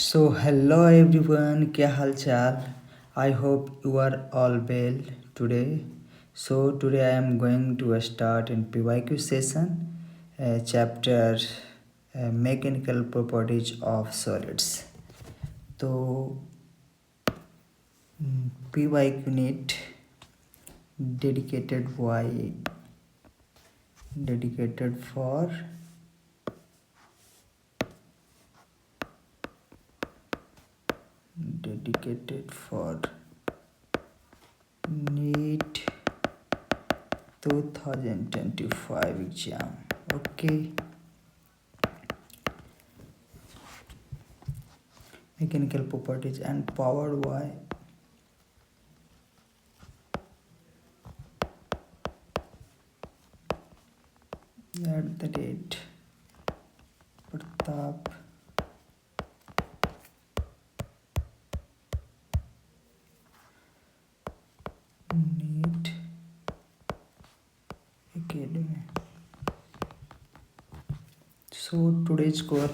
So hello everyone, क्या हाल चाल? I hope you are all well today. So today I am going to start in PYQ session, chapter mechanical properties of solids. तो PYQ need dedicated for NEET 2025 exam. Okay. Mechanical properties and powered by Pratap NEET Academy. So today's goal,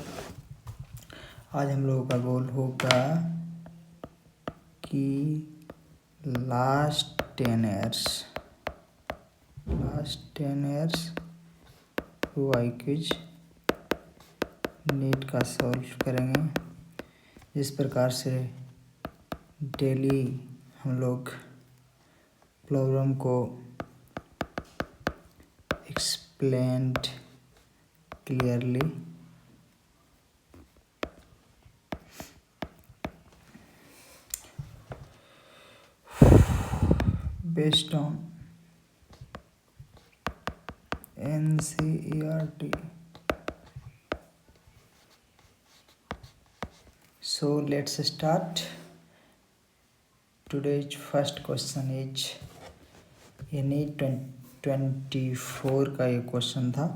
आज हम लोगों का गोल होगा कि last 10 years PYQs NEET का solve करेंगे। जिस प्रकार से डेली हम लोग प्रॉब्लम को explained clearly based on NCERT. So let's start. Today's first question is ये NEET 2024 का ये क्वेश्चन था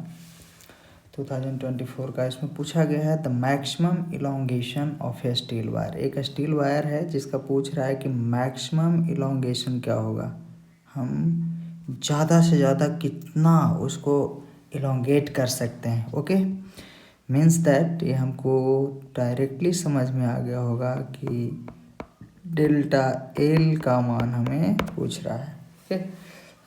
2024 का। इसमें पूछा गया है the maximum elongation of a steel wire. एक स्टील वायर है जिसका पूछ रहा है कि मैक्सिमम इलोंगेशन क्या होगा, हम ज़्यादा से ज़्यादा कितना उसको इलोंगेट कर सकते हैं। ओके, मीन्स दैट ये हमको डायरेक्टली समझ में आ गया होगा कि डेल्टा एल का मान हमें पूछ रहा है। ओके,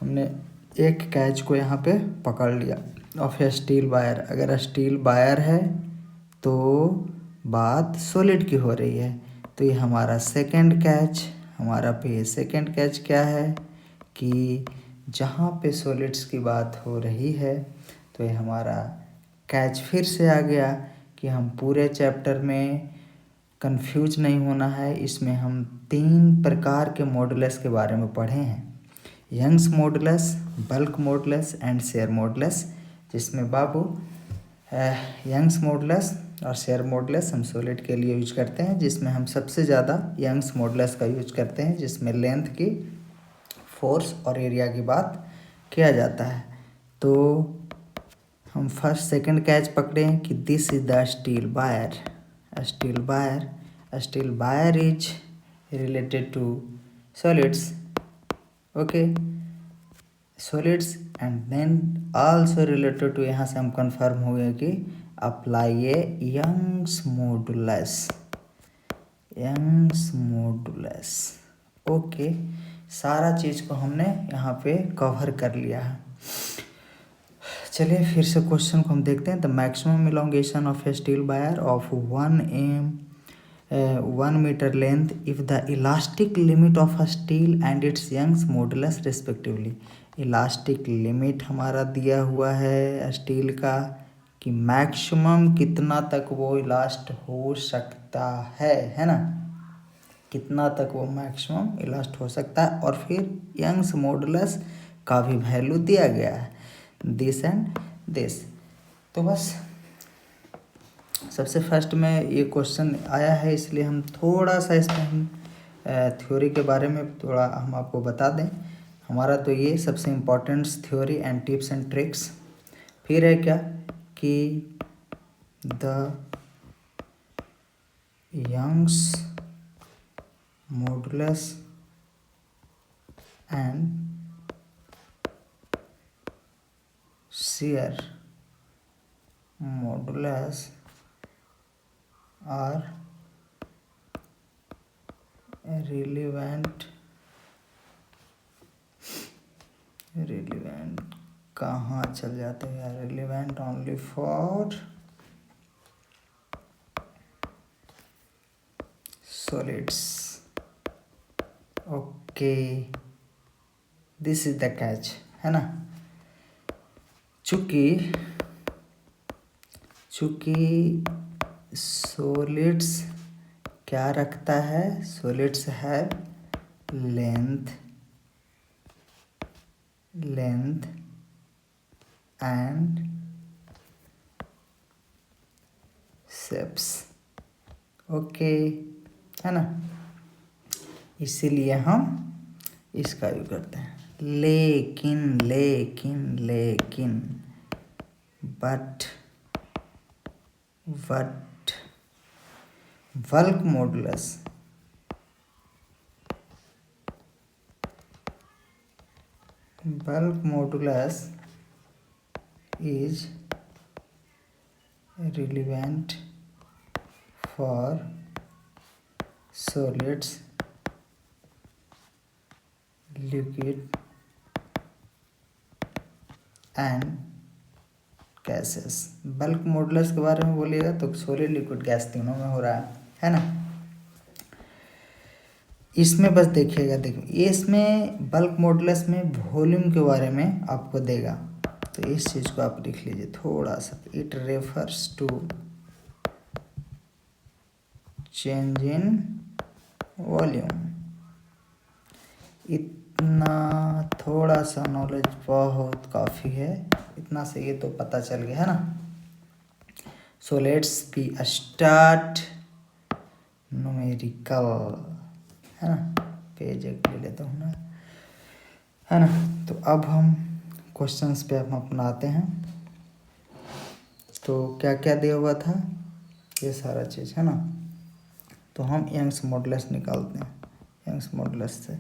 हमने एक कैच को यहाँ पे पकड़ लिया ऑफ ए स्टील वायर। अगर स्टील वायर है तो बात सॉलिड की हो रही है, तो ये हमारा सेकंड कैच। हमारा पे सेकंड कैच क्या है कि जहाँ पे सॉलिड्स की बात हो रही है तो ये हमारा कैच फिर से आ गया कि हम पूरे चैप्टर में कंफ्यूज नहीं होना है। इसमें हम 3 प्रकार के मॉडुलस के बारे में पढ़े हैं, Young's modulus, bulk modulus and shear modulus. जिसमें बाबू यंग्स मॉडुलस और शेयर मॉडुलस हम सॉलिड के लिए यूज करते हैं, जिसमें हम सबसे ज़्यादा यंग्स मॉडुलस का यूज करते हैं, जिसमें लेंथ की, फोर्स और एरिया की बात किया जाता है। तो हम फर्स्ट सेकंड कैच पकड़े कि this is the steel wire. Steel wire is related to solids, okay, solids and then also related to, यहाँ से हम कंफर्म हो गए कि apply a Young's modulus. Okay, सारा चीज़ को हमने यहाँ पे कवर कर लिया है। चलिए फिर से क्वेश्चन को हम देखते हैं। The maximum elongation of a steel wire of 1 metre length if the elastic limit of a steel and its Young's modulus respectively. Elastic limit हमारा दिया हुआ है स्टील का कि मैक्सिमम कितना तक वो इलास्ट हो सकता है ना, कितना तक वो मैक्सिमम इलास्ट हो सकता है। और फिर यंग्स मॉडुलस का भी वैल्यू दिया गया है, दिस एंड दिस। तो बस सबसे फर्स्ट में ये क्वेश्चन आया है, इसलिए हम थोड़ा सा इसमें हम थ्योरी के बारे में थोड़ा हम आपको बता दें। हमारा तो ये सबसे important theory and tips and tricks. फिर है क्या कि the Young's modulus and shear modulus are relevant कहाँ चल जाते हैं यार, relevant only for solids. Okay, this is the catch, है ना। चूंकि सॉलिड्स क्या रखता है, सॉलिड्स है लेंथ एंड शेप्स। ओके, है ना, इसीलिए हम इसका यूज करते हैं। लेकिन but bulk modulus is relevant for solids, liquid and gases। Bulk modulus के बारे में बोलिएगा तो सॉलिड लिक्विड गैस तीनों में हो रहा है ना। इसमें बस देखिएगा, ये इसमें बल्क मॉडुलस में वॉल्यूम के बारे में आपको देगा, तो इस चीज़ को आप लिख लीजिए थोड़ा सा। It refers to change in volume. इतना थोड़ा सा नॉलेज बहुत काफ़ी है, इतना से ये तो पता चल गया है ना। So let's be start numerical, है ना। पेज एक ले लेता हूँ ना, है ना। तो अब हम क्वेश्चंस पे हम अपना आते हैं। तो क्या क्या दिया हुआ था, ये सारा चीज़, है ना। तो हम यंग्स मॉडुलस निकालते हैं। यंग्स मॉडुलस से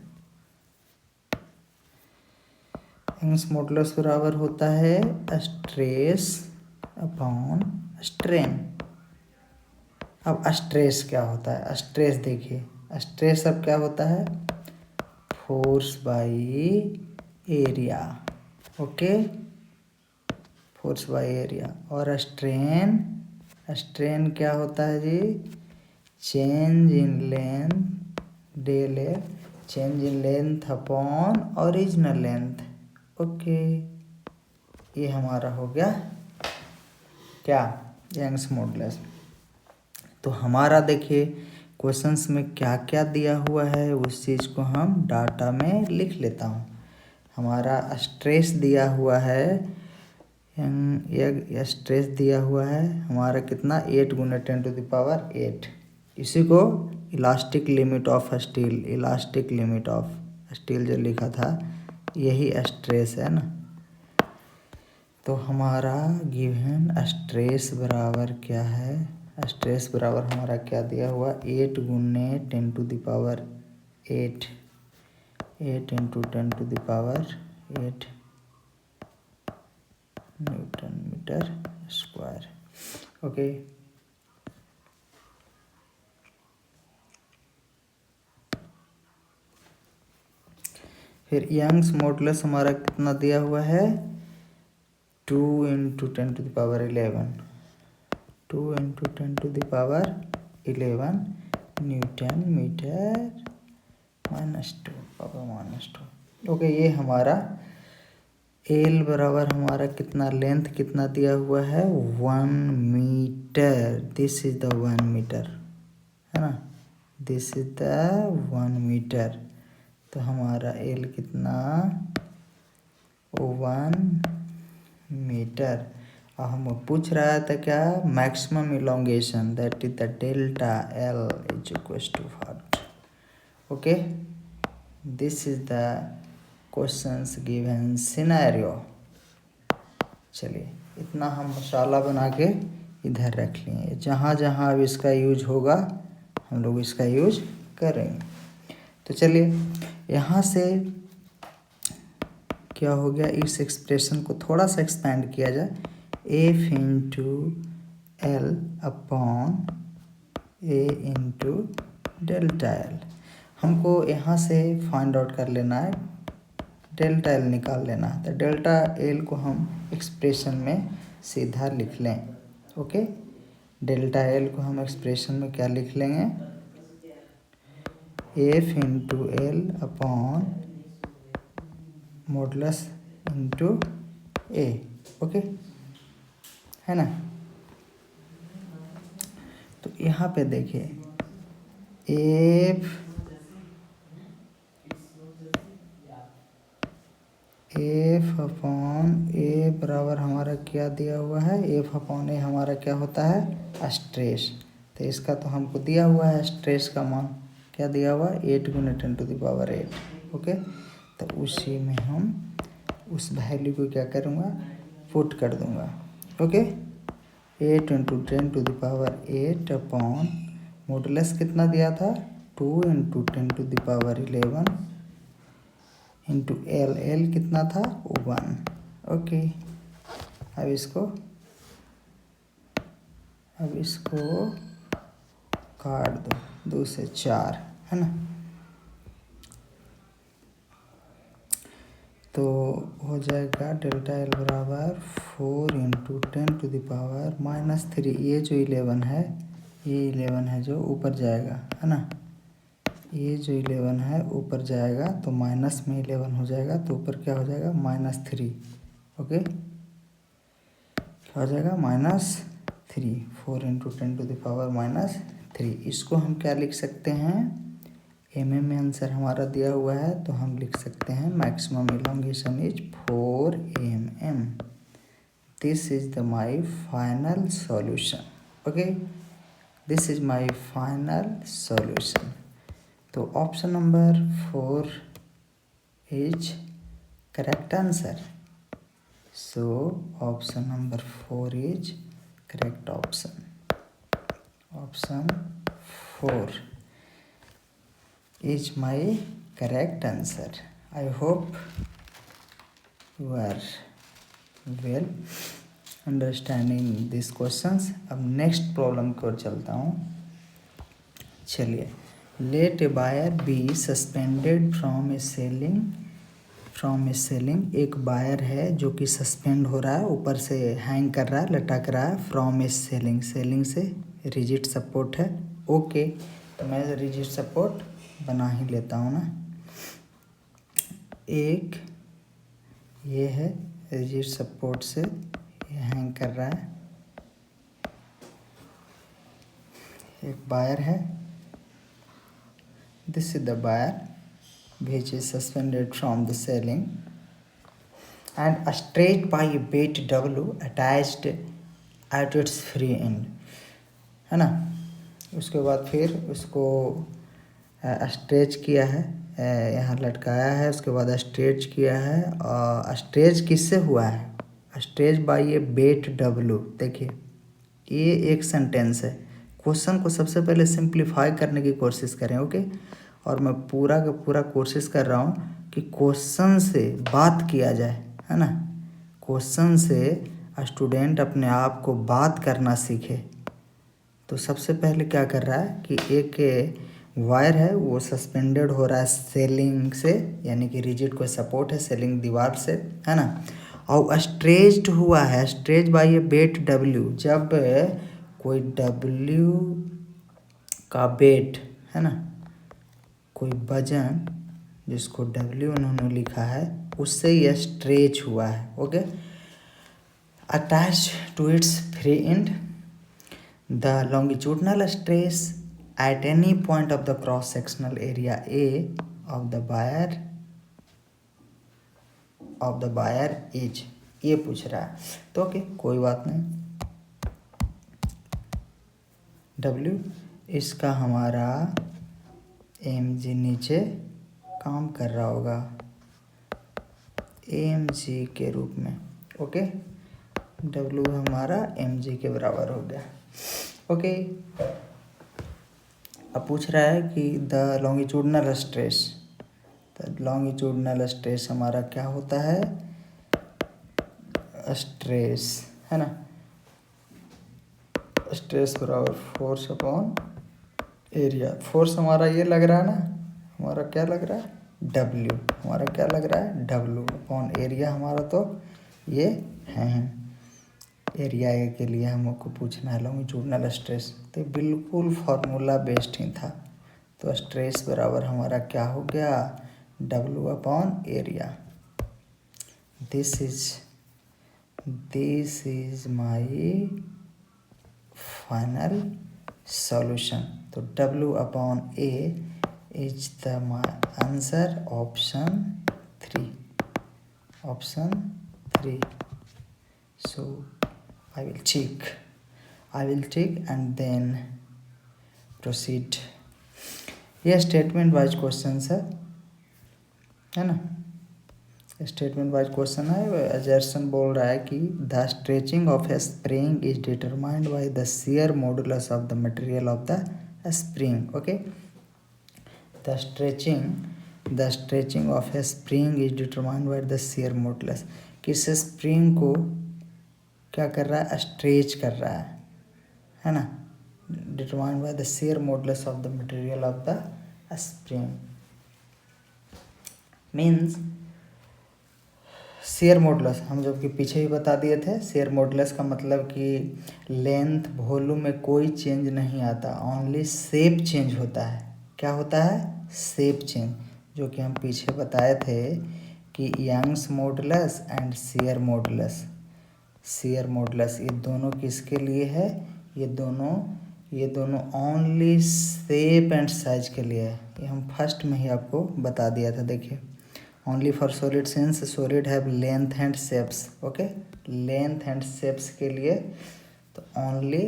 यंग्स मॉडुलस बराबर होता है स्ट्रेस अपॉन स्ट्रेन। अब स्ट्रेस क्या होता है, स्ट्रेस देखिए, स्ट्रेस अब क्या होता है, force by area. Okay, force by area. और स्ट्रेन क्या होता है जी, change in length, del a change in length upon original length. Okay, ये हमारा हो गया क्या, यंग्स मॉडुलस। तो हमारा देखिए क्वेश्चंस में क्या क्या दिया हुआ है, उस चीज़ को हम डाटा में लिख लेता हूँ। हमारा स्ट्रेस दिया हुआ है, स्ट्रेस दिया हुआ है हमारा कितना, 8 × 10⁸। इसी को elastic limit of steel, elastic limit of steel जो लिखा था, यही स्ट्रेस है ना। तो हमारा गिवन स्ट्रेस बराबर क्या है, स्ट्रेस बराबर हमारा क्या दिया हुआ, 8 × 10⁸, 8 × 10⁸ न्यूटन मीटर स्क्वायर। ओके, फिर यंग्स मॉडुलस हमारा कितना दिया हुआ है, 2 × 10⁻11, 2 × 10⁻11 न्यूटन मीटर -2। ओके, ये हमारा एल बराबर हमारा कितना, लेंथ कितना दिया हुआ है, 1 metre. This is the 1 metre, है ना, दिस इज द 1 मीटर। तो हमारा एल कितना, 1 मीटर। और हम पूछ रहा था क्या, maximum elongation, that is the delta L is equals to what. Okay, this is the questions given scenario. चलिए, इतना हम मसाला बना के इधर रख लिए, जहाँ जहाँ अब इसका यूज होगा हम लोग इसका यूज करेंगे। तो चलिए, यहाँ से क्या हो गया, इस एक्सप्रेशन को थोड़ा सा एक्सपेंड किया जाए, F into L upon A into delta L. हमको यहाँ से फाइंड आउट कर लेना है, डेल्टा एल निकाल लेना है। तो डेल्टा एल को हम एक्सप्रेशन में सीधा लिख लें। ओके, डेल्टा एल को हम एक्सप्रेशन में क्या लिख लेंगे, F into L upon modulus into A. Okay, है ना। तो यहाँ पे देखिए एफ अपॉन ए बराबर हमारा क्या दिया हुआ है, एफ अपॉन ए हमारा क्या होता है, स्ट्रेस। तो इसका तो हमको दिया हुआ है स्ट्रेस का मान, क्या दिया हुआ, 8 गुना 10⁸। ओके, तो उसी में हम उस वैल्यू को क्या करूँगा, पुट कर दूँगा। ओके, 8 इंटू 10⁸ अपॉन मॉडुलस कितना दिया था, 2 इंटू 10⁻11 इंटू एल कितना था, 1। ओके, अब इसको काट दो, 2 से 4, है ना। तो हो जाएगा डेल्टा एल बराबर 4 इंटू 10⁻−3। ये जो 11 है, ये 11 है जो ऊपर जाएगा, है ना। ये जो 11 है ऊपर जाएगा तो माइनस में 11 हो जाएगा, तो ऊपर क्या हो जाएगा, -3। ओके, क्या हो जाएगा, -3। 4 इंटू 10⁻−3। इसको हम क्या लिख सकते हैं, mm में आंसर हमारा दिया हुआ है, तो हम लिख सकते हैं maximum elongation is 4 mm। This is the my final solution. Okay, this is my final solution. तो option number 4 is correct answer. So option number 4 is correct option. Option 4 is my correct answer. I hope you are well understanding these questions. अब next problem की ओर चलता हूँ। चलिए, let a wire be suspended from a ceiling। एक wire है जो कि suspend हो रहा है, ऊपर से हैंग कर रहा है, लटक रहा है, फ्रॉम ए सेलिंग। सेलिंग से रिजिड सपोर्ट है। ओके, तो मैं रिजिड सपोर्ट बना ही लेता हूँ ना। एक ये है रिजिड सपोर्ट से ये हैंग कर रहा है, एक वायर है, this is the wire which is suspended from the ceiling and stretched by a weight W attached at its free end, है ना। उसके बाद फिर उसको स्ट्रेच किया है, यहाँ लटकाया है, उसके बाद स्ट्रेच किया है। और स्ट्रेच किससे हुआ है, स्ट्रेच बाय ए वेट W। देखिए, ये एक सेंटेंस है। क्वेश्चन को सबसे पहले सिंप्लीफाई करने की कोशिश करें। ओके, और मैं पूरा का पूरा कोशिश कर रहा हूँ कि क्वेश्चन से बात किया जाए, है ना। क्वेश्चन से स्टूडेंट अपने आप को बात करना सीखे। तो सबसे पहले क्या कर रहा है कि एक वायर है वो सस्पेंडेड हो रहा है सेलिंग से, यानी कि रिजिड को सपोर्ट है सेलिंग दीवार से, है ना। और स्ट्रेच्ड हुआ है, स्ट्रेच बाय ए वेट W। जब कोई W का वेट, है ना, कोई वजन जिसको W उन्होंने लिखा है, उससे यह स्ट्रेच हुआ है। Okay, attach to its free and the longitudinal stress at any point of the cross sectional area A of the wire is, ये पूछ रहा है। तो ओके, कोई बात नहीं, W इसका हमारा mg नीचे काम कर रहा होगा mg के रूप में। ओके, W हमारा mg के बराबर हो गया। ओके, अब पूछ रहा है कि द लॉन्गिट्यूडनल स्ट्रेस। तो लॉन्गिट्यूडनल स्ट्रेस हमारा क्या होता है, स्ट्रेस, है ना। स्ट्रेस बराबर फोर्स अपॉन एरिया। फोर्स हमारा ये लग रहा है ना, हमारा क्या लग रहा है, W, हमारा क्या लग रहा है, W अपॉन एरिया हमारा तो ये है। एरिया के लिए हमको पूछना है लॉन्गिट्यूडनल स्ट्रेस, तो बिल्कुल फार्मूला बेस्ड ही था। तो स्ट्रेस बराबर हमारा क्या हो गया, W upon area. This is my final solution. तो W upon A is the my answer option 3। So I will check and then proceed। ये स्टेटमेंट वाइज क्वेश्चन है ना, स्टेटमेंट वाइज क्वेश्चन है। एजर्सन बोल रहा है कि the stretching of a spring is determined by the shear modulus of the material of the spring. Okay, the stretching of a spring is determined by the shear modulus. किस spring को क्या कर रहा है, स्ट्रेच कर रहा है ना, determined by the shear modulus of the material of the spring. Means share modulus हम जब कि पीछे ही बता दिए थे, शेयर मॉडुलस का मतलब कि लेंथ वॉल्यूम में कोई चेंज नहीं आता, ओनली शेप चेंज होता है। क्या होता है, शेप चेंज, जो कि हम पीछे बताए थे कि Young's modulus and shear modulus. Shear modulus ये दोनों किसके लिए है, ये दोनों ओनली शेप एंड साइज के लिए है। ये हम फर्स्ट में ही आपको बता दिया था। देखिए, only for solid since solid have length and shapes. Okay, length and shapes के लिए तो ओनली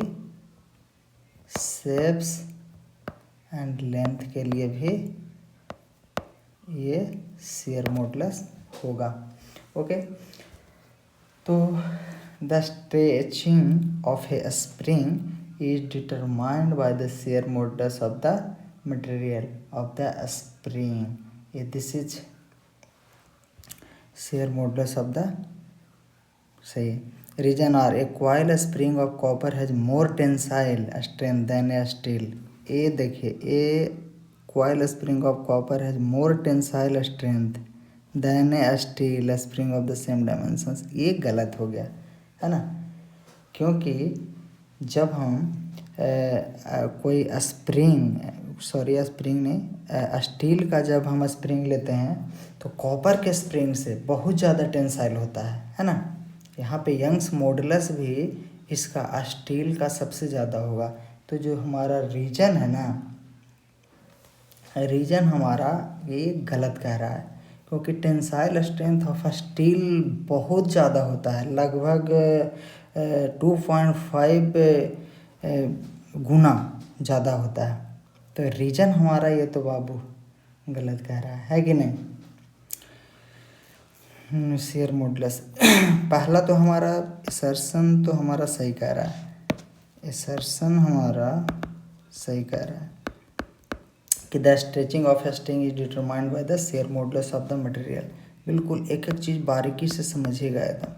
शेप्स एंड लेंथ के लिए भी ये शेयर मॉडुलस होगा। ओके, तो the stretching of a spring is determined by the shear modulus of the material of the spring. ये this is shear modulus of the, सही। Reason are a coil spring of copper has more tensile strength than a steel. ए देखिए, a coil spring of copper has more tensile strength than a steel spring of the same dimensions. ये गलत हो गया है ना, क्योंकि जब हम कोई स्प्रिंग नहीं, स्टील का जब हम स्प्रिंग लेते हैं तो कॉपर के स्प्रिंग से बहुत ज़्यादा टेंसाइल होता है ना। यहाँ पे यंग्स मॉडुलस भी इसका स्टील का सबसे ज़्यादा होगा। तो जो हमारा रीजन है ना, रीजन हमारा ये गलत कह रहा है, क्योंकि टेंसाइल स्ट्रेंथ ऑफ स्टील बहुत ज़्यादा होता है, लगभग 2.5 गुना ज़्यादा होता है। तो रीजन हमारा ये तो बाबू गलत कह रहा है कि नहीं। शेयर मॉडुलस पहला तो हमारा असर्शन तो हमारा सही कह रहा है, असर्शन हमारा सही कह रहा है कि the stretching of a spring is determined by the shear modulus of the material. बिल्कुल एक एक चीज़ बारीकी से समझिएगा एकदम,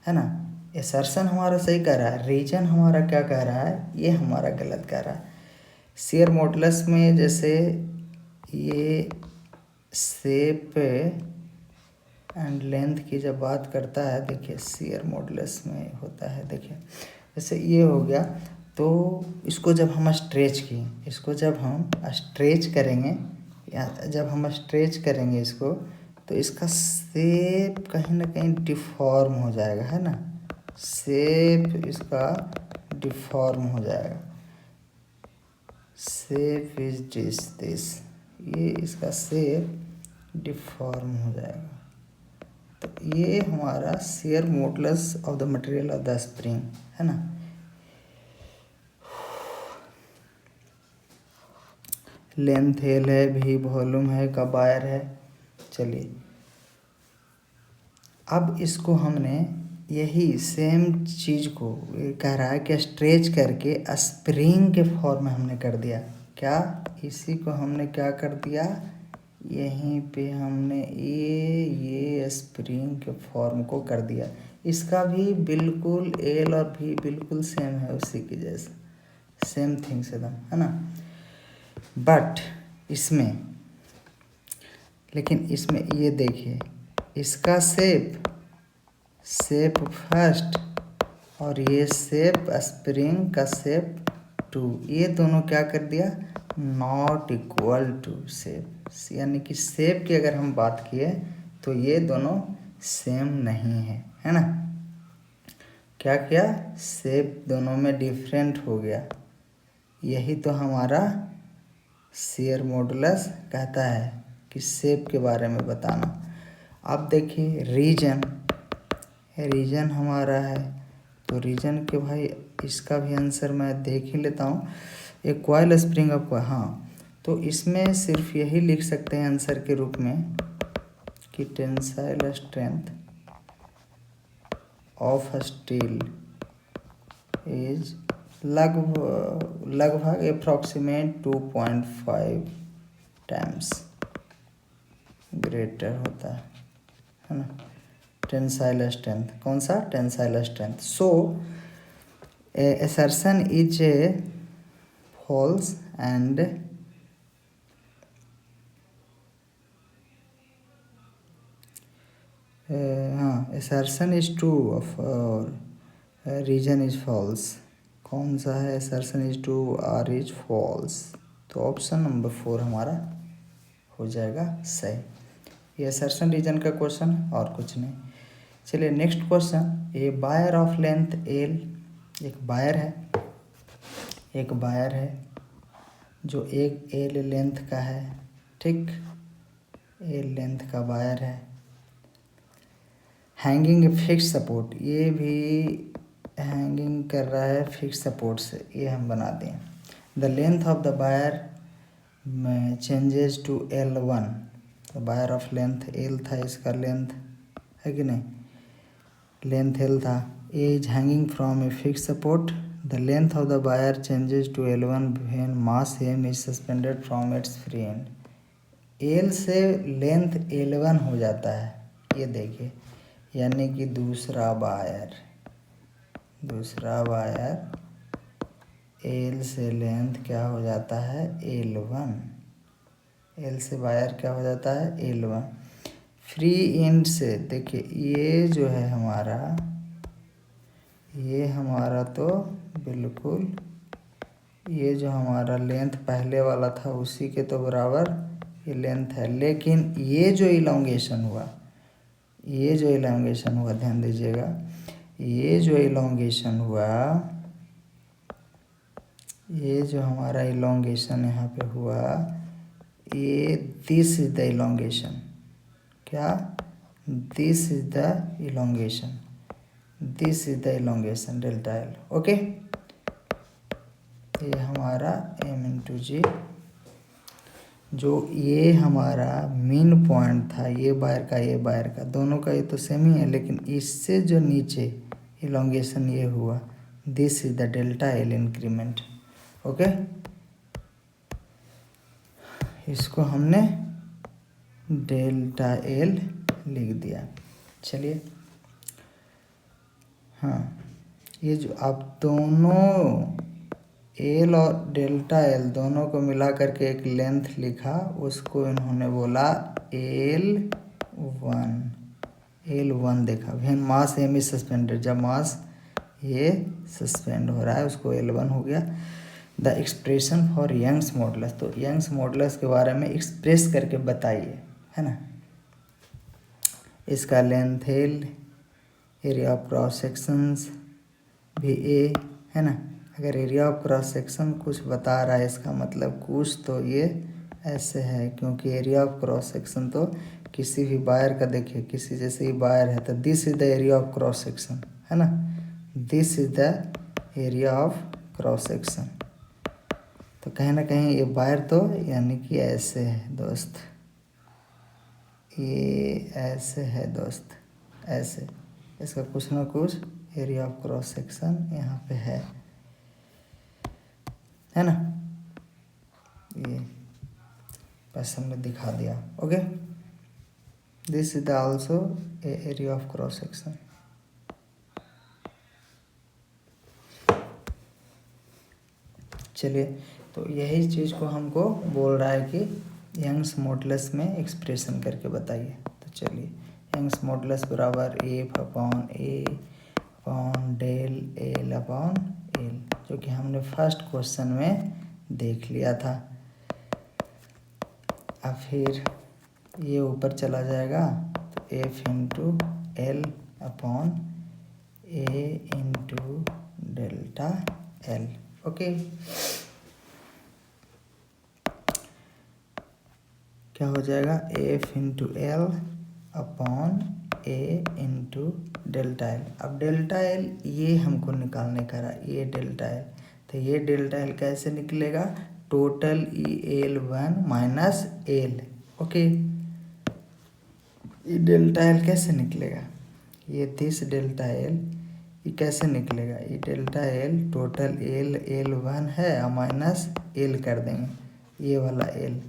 है ना। असर्शन हमारा सही कह रहा है, रीजन हमारा क्या कह रहा है, ये हमारा गलत कह रहा है। शेयर मॉडुलस में जैसे ये शेप एंड लेंथ की जब बात करता है, देखिए शेयर मॉडुलस में होता है, देखिए जैसे ये हो गया, तो इसको जब हम स्ट्रेच करेंगे, या जब हम स्ट्रेच करेंगे इसको, तो इसका शेप कहीं ना कहीं डिफॉर्म हो जाएगा, है ना, शेप इसका डिफॉर्म हो जाएगा। शेप इज दिस, ये इसका शेप डिफॉर्म हो जाएगा। तो ये हमारा share modulus of the material of the spring, है ना। लेंथ एल है, भी वॉल्यूम है, का वायर है। चलिए, अब इसको हमने यही सेम चीज़ को कह रहा है कि स्ट्रेच करके स्प्रिंग के फॉर्म में हमने कर दिया। क्या, इसी को हमने क्या कर दिया, यहीं पे हमने ये स्प्रिंग के फॉर्म को कर दिया। इसका भी बिल्कुल एल और भी बिल्कुल सेम है, उसी की जैसे सेम थिंग्स एकदम, है ना। बट इसमें लेकिन इसमें ये देखिए, इसका शेप फर्स्ट और ये शेप स्प्रिंग का शेप 2, ये दोनों क्या कर दिया, नॉट इक्वल टू शेप, यानी कि शेप की अगर हम बात किए तो ये दोनों सेम नहीं है ना। क्या किया, शेप दोनों में डिफरेंट हो गया। यही तो हमारा शेयर मॉडुलस कहता है कि शेप के बारे में बताना। अब देखिए रीजन हमारा है, तो रीजन के भाई इसका भी आंसर मैं देख ही लेता हूँ। एक कॉइल स्प्रिंग ऑफ कॉइल, हाँ, तो इसमें सिर्फ यही लिख सकते हैं आंसर के रूप में कि tensile strength of steel is लगभग अप्रॉक्सीमेट 2.5 टाइम्स ग्रेटर होता है ना। टेंसाइल स्ट्रेंथ, कौन सा, tensile strength. So assertion is false and assertion is true of reason is false. कौन सा है, assertion इज ट्रू और इज फॉल्स, तो ऑप्शन नंबर 4 हमारा हो जाएगा सही। ये assertion रीजन का क्वेश्चन और कुछ नहीं। चलिए next question, a wire of length L, एक वायर है जो एक एल लेंथ का है, ठीक, एल लेंथ का वायर है, हैंगिंग फिक्स सपोर्ट, ये भी हैंगिंग कर रहा है फिक्स सपोर्ट से, ये हम बना दें। The length of the wire changes to L1, तो वायर ऑफ लेंथ L था, इसका लेंथ है कि नहीं, लेंथ L था, a is hanging from a fix support, the length of the wire changes to L1 when mass M is suspended from its free end. L से length L1 हो जाता है, ये देखिए, यानी कि दूसरा वायर L से लेंथ क्या हो जाता है, L1, L से वायर क्या हो जाता है, L1। फ्री एंड से देखिए, ये जो है हमारा तो बिल्कुल, ये जो हमारा लेंथ पहले वाला था उसी के तो बराबर ये लेंथ है, लेकिन ये जो इलॉन्गेशन हुआ, ध्यान दीजिएगा, ये जो इलॉन्गेशन हुआ, ये जो हमारा इलॉन्गेशन यहाँ पे हुआ, ये दिस इज द इलॉन्गेशन, क्या, this is the elongation delta L, okay. ये हमारा M/G, जो ये हमारा मेन पॉइंट था, ये वायर का दोनों का ये तो सेम ही है, लेकिन इससे जो नीचे इलॉन्गेशन ये हुआ, this is the delta L increment, okay. इसको हमने डेल्टा एल लिख दिया। चलिए, हाँ, ये जो आप दोनों एल और डेल्टा एल दोनों को मिला करके एक लेंथ लिखा, उसको इन्होंने बोला L1 देखा, when mass M is suspended, जब मास ये सस्पेंड हो रहा है उसको L1 हो गया। The expression for Young's modulus, तो यंग्स मॉडुलस के बारे में एक्सप्रेस करके बताइए, है ना। इसका length L, area of cross sections भी A, है ना। अगर एरिया ऑफ क्रॉस सेक्शन कुछ बता रहा है, इसका मतलब कुछ तो ये ऐसे है, क्योंकि एरिया ऑफ क्रॉस सेक्शन तो किसी भी वायर का देखिए, किसी जैसे ही वायर है तो this is the area of cross section, है ना, this is the area of cross section. तो कहीं ना कहीं ये वायर तो यानी कि ऐसे है दोस्त, ये ऐसे है दोस्त, ऐसे, इसका कुछ ना कुछ एरिया ऑफ क्रॉस सेक्शन यहाँ पे है ना। ये बस हमने दिखा दिया, okay. This is the also area of cross section. चलिए, तो यही चीज़ को हमको बोल रहा है कि यंग्स मॉडुलस में एक्सप्रेशन करके बताइए। तो चलिए, यंग्स मॉडुलस बराबर F upon A upon del L upon L, जो कि हमने फर्स्ट क्वेश्चन में देख लिया था। अब फिर ये ऊपर चला जाएगा, तो F into L upon A into delta L. Okay, क्या हो जाएगा, F into L upon A into delta L. अब डेल्टा एल ये हमको निकालने का रहा, ये डेल्टा एल, तो ये डेल्टा एल कैसे निकलेगा, total E L one minus L. Okay, ये डेल्टा एल कैसे निकलेगा, ये दिस डेल्टा एल ये कैसे निकलेगा, ये delta L total L one है और माइनस एल कर देंगे, ये वाला एल,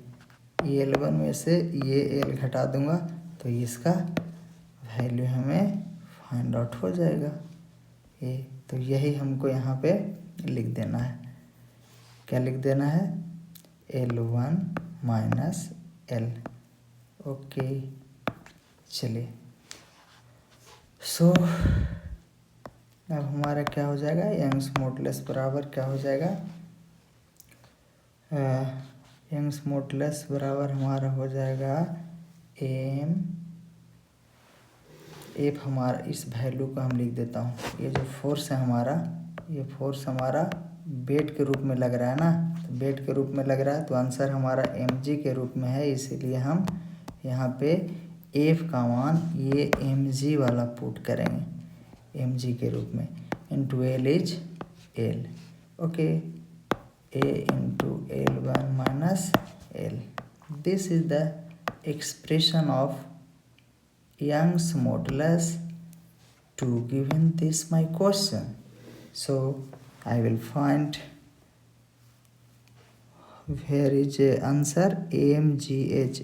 ये एल वन में से ये एल घटा दूंगा तो इसका वैल्यू हमें फाइंड आउट हो जाएगा ये। तो यही हमको यहाँ पे लिख देना है, क्या लिख देना है, L one minus L. Okay, चलिए, सो अब हमारा क्या हो जाएगा, यंग्स मॉडुलस बराबर क्या हो जाएगा, यंग्स मॉडुलस बराबर हमारा हो जाएगा एम एफ, हमारा इस वैल्यू को हम लिख देता हूँ, ये जो फोर्स है हमारा, ये फोर्स हमारा वेट के रूप में लग रहा है ना, तो वेट के रूप में लग रहा है तो आंसर हमारा mg के रूप में है, इसीलिए हम यहाँ पे एफ का मान ये mg वाला पुट करेंगे mg के रूप में, into L is L. Okay, a into L1 minus L. This is the expression of Young's modulus to given this my question. So I will find where is a answer, AMGH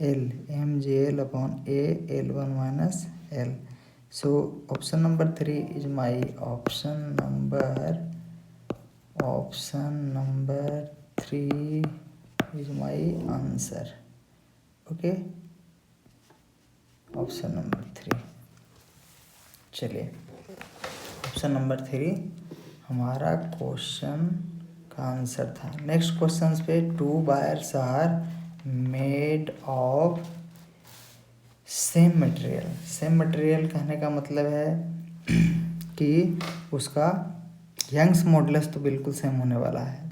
AMGL upon A L1 minus L. So option number 3 is my option number 3 is my answer. Okay, option number 3। चलिए, option number 3 हमारा question का answer था। Next question पे, 2 wires are made of same material. Same material कहने का मतलब है कि उसका यंग्स मॉडुलस तो बिल्कुल सेम होने वाला है।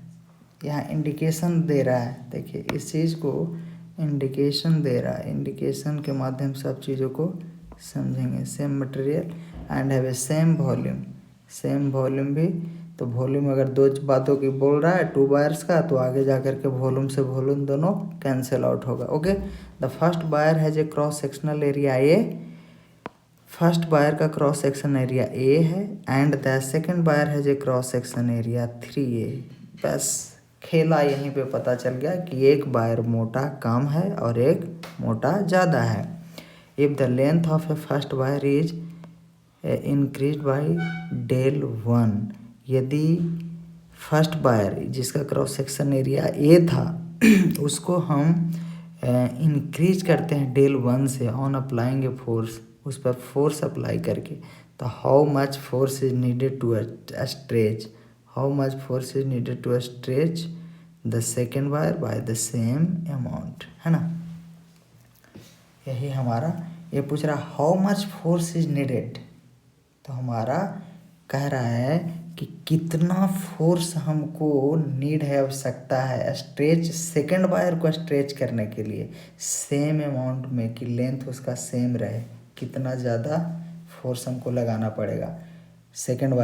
यहाँ इंडिकेशन दे रहा है, देखिए इस चीज़ को इंडिकेशन दे रहा है, इंडिकेशन के माध्यम से सब चीज़ों को समझेंगे। Same material and have a same volume, same volume भी, तो वॉल्यूम अगर दो बातों की बोल रहा है 2 वायर्स का, तो आगे जा कर के वॉल्यूम से वॉल्यूम दोनों कैंसिल आउट होगा। Okay, the first wire has a cross sectional area A, first wire का क्रॉस सेक्शन एरिया ए है, and the second wire has a cross section area 3a। बस खेला यहीं पे पता चल गया कि एक वायर मोटा कम है और एक मोटा ज़्यादा है। If the length of a first wire is increase by del 1, यदि फर्स्ट वायर जिसका क्रॉस सेक्शन एरिया ए था उसको हम इंक्रीज करते हैं डेल 1 से, ऑन अप्लाइंग ए फोर्स, उस पर फोर्स अप्लाई करके, तो how much force is needed to stretch, how much force is needed to stretch the second wire by the same amount, है ना। यही हमारा ये पूछ रहा how much force is needed, तो हमारा कह रहा है कि कितना फोर्स हमको नीड है, आवश्यकता है स्ट्रेच सेकेंड वायर को स्ट्रेच करने के लिए, सेम अमाउंट में, कि लेंथ उसका सेम रहे, कितना ज़्यादा फोर्स हमको लगाना पड़ेगा। सेकेंड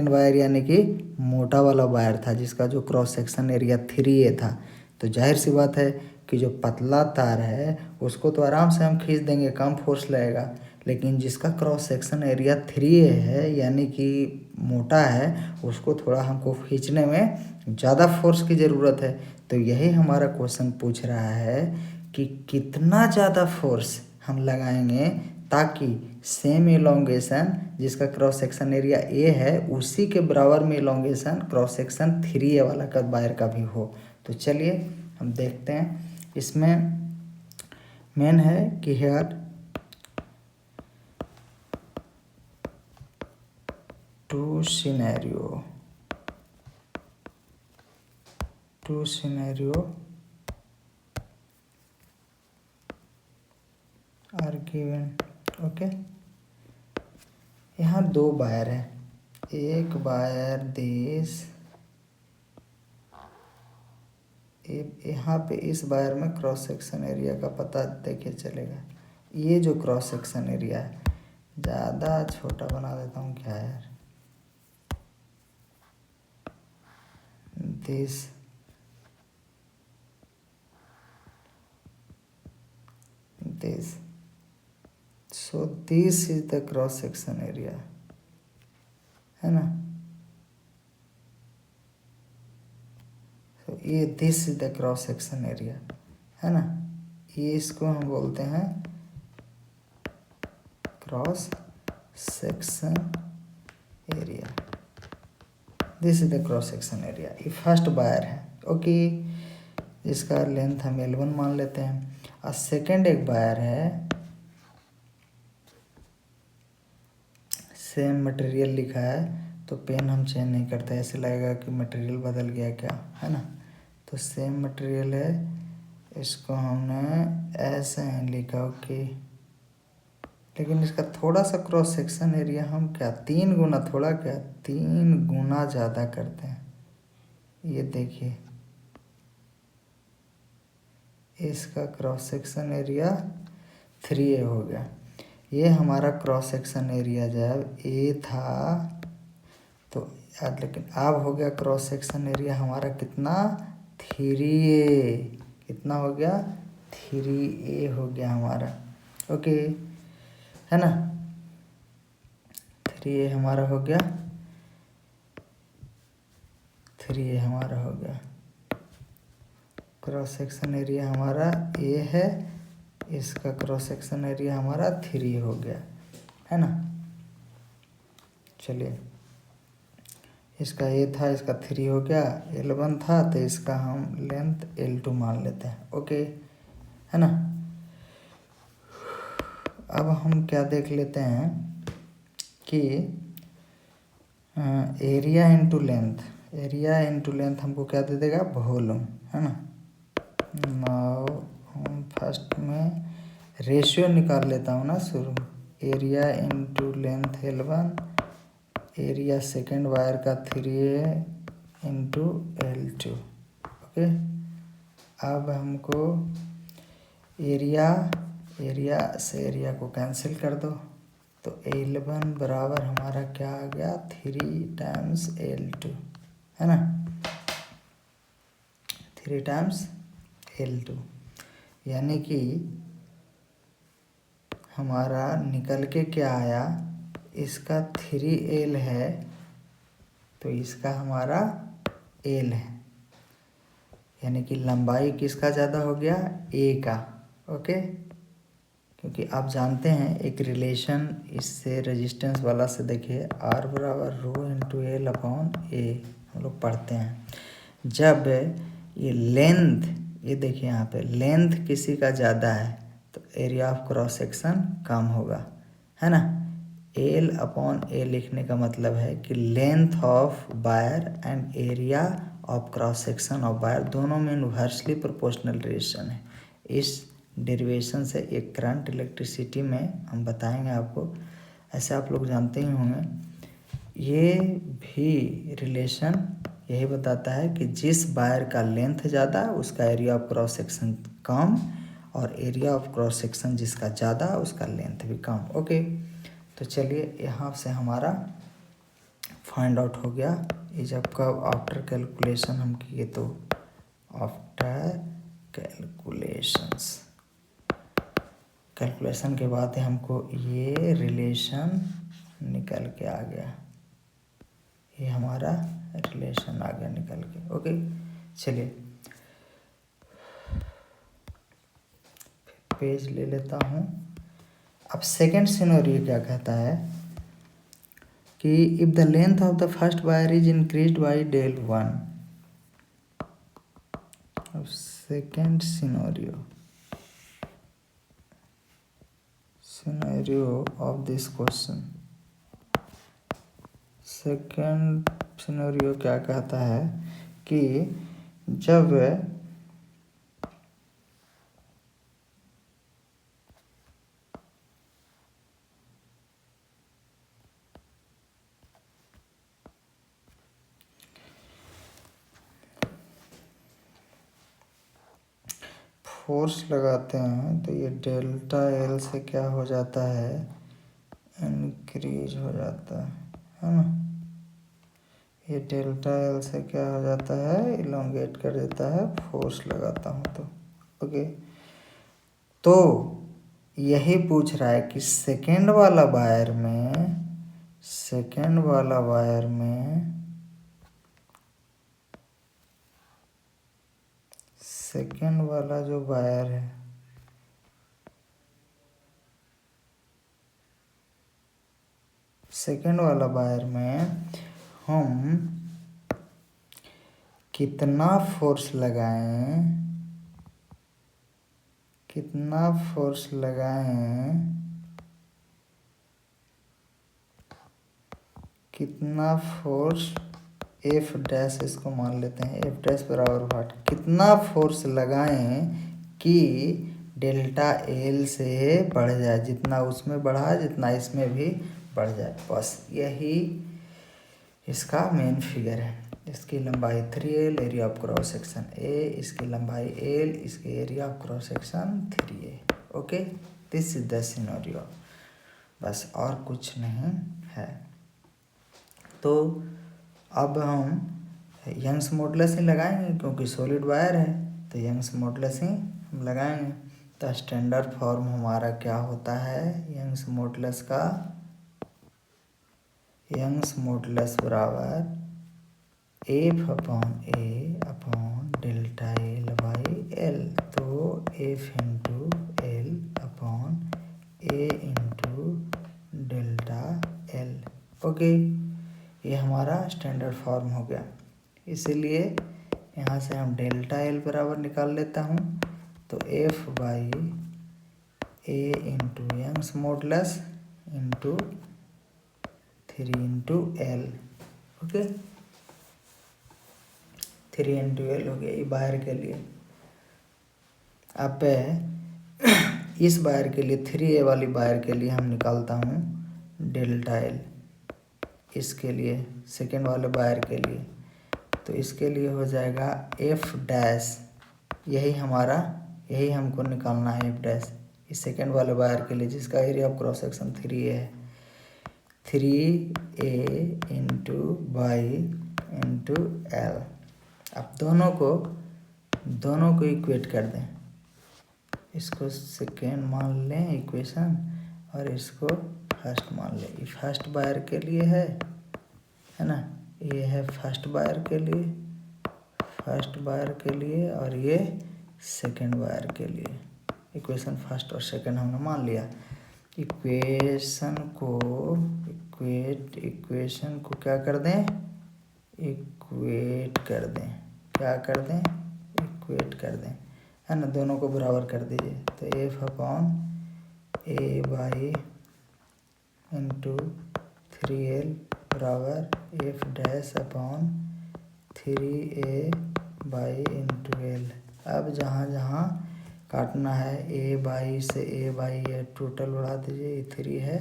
वायर यानी कि मोटा वाला वायर था जिसका जो क्रॉस सेक्शन एरिया 3a था, तो जाहिर सी बात है कि जो पतला तार है उसको तो आराम से हम खींच देंगे, कम फोर्स लगेगा, लेकिन जिसका क्रॉस सेक्शन एरिया 3a है यानी कि मोटा है, उसको थोड़ा हमको खींचने में ज़्यादा फोर्स की ज़रूरत है। तो यही हमारा क्वेश्चन पूछ रहा है कि कितना ज़्यादा फोर्स हम लगाएंगे ताकि सेम इलोंगेशन जिसका क्रॉस सेक्शन एरिया ए है उसी के बराबर में इलोंगेशन क्रॉस सेक्शन 3a वाला का वायर का भी हो। तो चलिए हम देखते हैं। इसमें मेन है कि here two scenario are given. Okay, यहाँ दो बायर है, एक बायर दिस, यहाँ पे इस बायर में क्रॉस सेक्शन एरिया का पता देखिए चलेगा। ये जो क्रॉस सेक्शन एरिया है, ज़्यादा छोटा बना देता हूँ क्या यार, this so this is the cross section area, है ना। तो ये this is the cross section area, है ना। ये इसको हम बोलते हैं cross section area. This is the cross section area. ये फर्स्ट बायर है, ओके, इसका लेंथ हम L1 मान लेते हैं। और सेकेंड एक बायर है, सेम मटेरियल लिखा है तो पेन हम चेंज नहीं करते, ऐसे लगेगा कि मटेरियल बदल गया क्या, है ना। तो सेम मटेरियल है, इसको हमने ऐसे ही लिखा, ओके। लेकिन इसका थोड़ा सा क्रॉस सेक्शन एरिया हम क्या 3 गुना, थोड़ा क्या 3 गुना ज़्यादा करते हैं। ये देखिए, इसका क्रॉस सेक्शन एरिया 3A हो गया। ये हमारा क्रॉस सेक्शन एरिया जब A था तो लेकिन अब हो गया क्रॉस सेक्शन एरिया हमारा कितना 3A, कितना हो गया 3A हो गया हमारा, ओके, है ना। 3A हमारा हो गया, 3A हमारा हो गया। क्रॉस सेक्शन एरिया हमारा A है, इसका क्रॉस सेक्शन एरिया हमारा 3 हो गया, है ना। चलिए, इसका A था, इसका 3 हो गया, L1 था तो इसका हम लेंथ L2 मान लेते हैं, ओके, है ना। अब हम क्या देख लेते हैं कि एरिया इंटू लेंथ हमको क्या दे देगा, वॉल्यूम, है ना। नाउ हम फर्स्ट में रेशियो निकाल लेता हूँ ना शुरू, area into length L1, area second wire का 3A इंटू L2, ओके। अब हमको एरिया से एरिया को कैंसिल कर दो, तो L1 बराबर हमारा क्या आ गया 3 टाइम्स L2, है ना, 3 टाइम्स L2, यानी कि हमारा निकल के क्या आया, इसका 3L है तो इसका हमारा L है, यानी कि लंबाई किसका ज़्यादा हो गया, A का, ओके। क्योंकि आप जानते हैं एक रिलेशन इससे रेजिस्टेंस वाला से, देखिए R बराबर rho into L upon A हम लोग पढ़ते हैं। जब ये लेंथ, ये देखिए यहाँ पे लेंथ किसी का ज़्यादा है तो एरिया ऑफ क्रॉस सेक्शन कम होगा, है ना। L अपॉन A लिखने का मतलब है कि length of wire and area of cross section of wire दोनों में इन्वर्सली प्रोपोर्शनल रिलेशन है। इस डेरिवेशन से एक करंट इलेक्ट्रिसिटी में हम बताएंगे आपको, ऐसे आप लोग जानते ही होंगे। ये भी रिलेशन यही बताता है कि जिस वायर का लेंथ ज़्यादा उसका एरिया ऑफ क्रॉस सेक्शन कम, और एरिया ऑफ क्रॉस सेक्शन जिसका ज़्यादा उसका लेंथ भी कम, ओके। तो चलिए, यहाँ से हमारा फाइंड आउट हो गया। ये जब कब आफ्टर कैलकुलेशन हम किए, तो आफ्टर कैलकुलेशन के बाद हमको ये रिलेशन निकल के आ गया, ये हमारा रिलेशन आ गया निकल के, ओके। चलिए पेज ले लेता हूँ। अब सेकेंड सिनेरियो क्या कहता है कि if the length of the first wire is increased by del1, अब second scenario of this question. Second scenario क्या कहता है कि जब फोर्स लगाते हैं तो ये डेल्टा एल से क्या हो जाता है, इंक्रीज हो जाता है ना। ये डेल्टा एल से क्या हो जाता है, इलोंगेट कर देता है फोर्स लगाता हूँ तो। ओके, तो यही पूछ रहा है कि सेकेंड वाला वायर में सेकेंड वाला जो वायर है, सेकेंड वाला वायर में हम कितना फोर्स लगाएं, कितना फोर्स एफ डैश, इसको मान लेते हैं एफ डैश बराबर वाट, कितना फोर्स लगाएं कि डेल्टा एल से बढ़ जाए, जितना उसमें बढ़ा जितना इसमें भी बढ़ जाए। बस यही इसका मेन फिगर है। इसकी लंबाई 3L, area of cross section A, इसकी लंबाई L, इसकी area of cross section 3A। Okay, this is the scenario, बस और कुछ नहीं है। तो अब हम यंग्स मॉडुलस ही लगाएंगे क्योंकि सॉलिड वायर है, तो यंग्स मॉडुलस ही हम लगाएंगे। तो स्टैंडर्ड फॉर्म हमारा क्या होता है यंग्स मॉडुलस का, यंग्स मॉडुलस बराबर F upon A upon delta L by L. तो F into L upon A into delta L. Okay, ये हमारा स्टैंडर्ड फॉर्म हो गया। इसीलिए यहाँ से हम डेल्टा एल बराबर निकाल लेता हूँ, तो F by A into Young's modulus into 3 into L. Okay, 3 into L हो गया ये वायर के लिए। अब इस वायर के लिए 3A वाली वायर के लिए हम निकालता हूँ डेल्टा एल, इसके लिए सेकेंड वाले वायर के लिए। तो इसके लिए हो जाएगा एफ डैश, यही हमको निकालना है एफ डैश इस सेकेंड वाले वायर के लिए, जिसका area of cross section 3A है। 3A into by into L. अब दोनों को इक्वेट कर दें, इसको सेकेंड मान लें इक्वेशन और इसको फर्स्ट मान लें। ये फर्स्ट वायर के लिए है ना, ये है फर्स्ट वायर के लिए और ये सेकेंड वायर के लिए। इक्वेशन फर्स्ट और सेकेंड हमने मान लिया। इक्वेशन को क्या कर दें, इक्वेट कर दें है ना, दोनों को बराबर कर दीजिए। तो F upon A by into 3L बराबर F dash upon 3A by into L. अब जहाँ काटना है ए बाई से ए बाई, ये टोटल बढ़ा दीजिए, ये 3 है।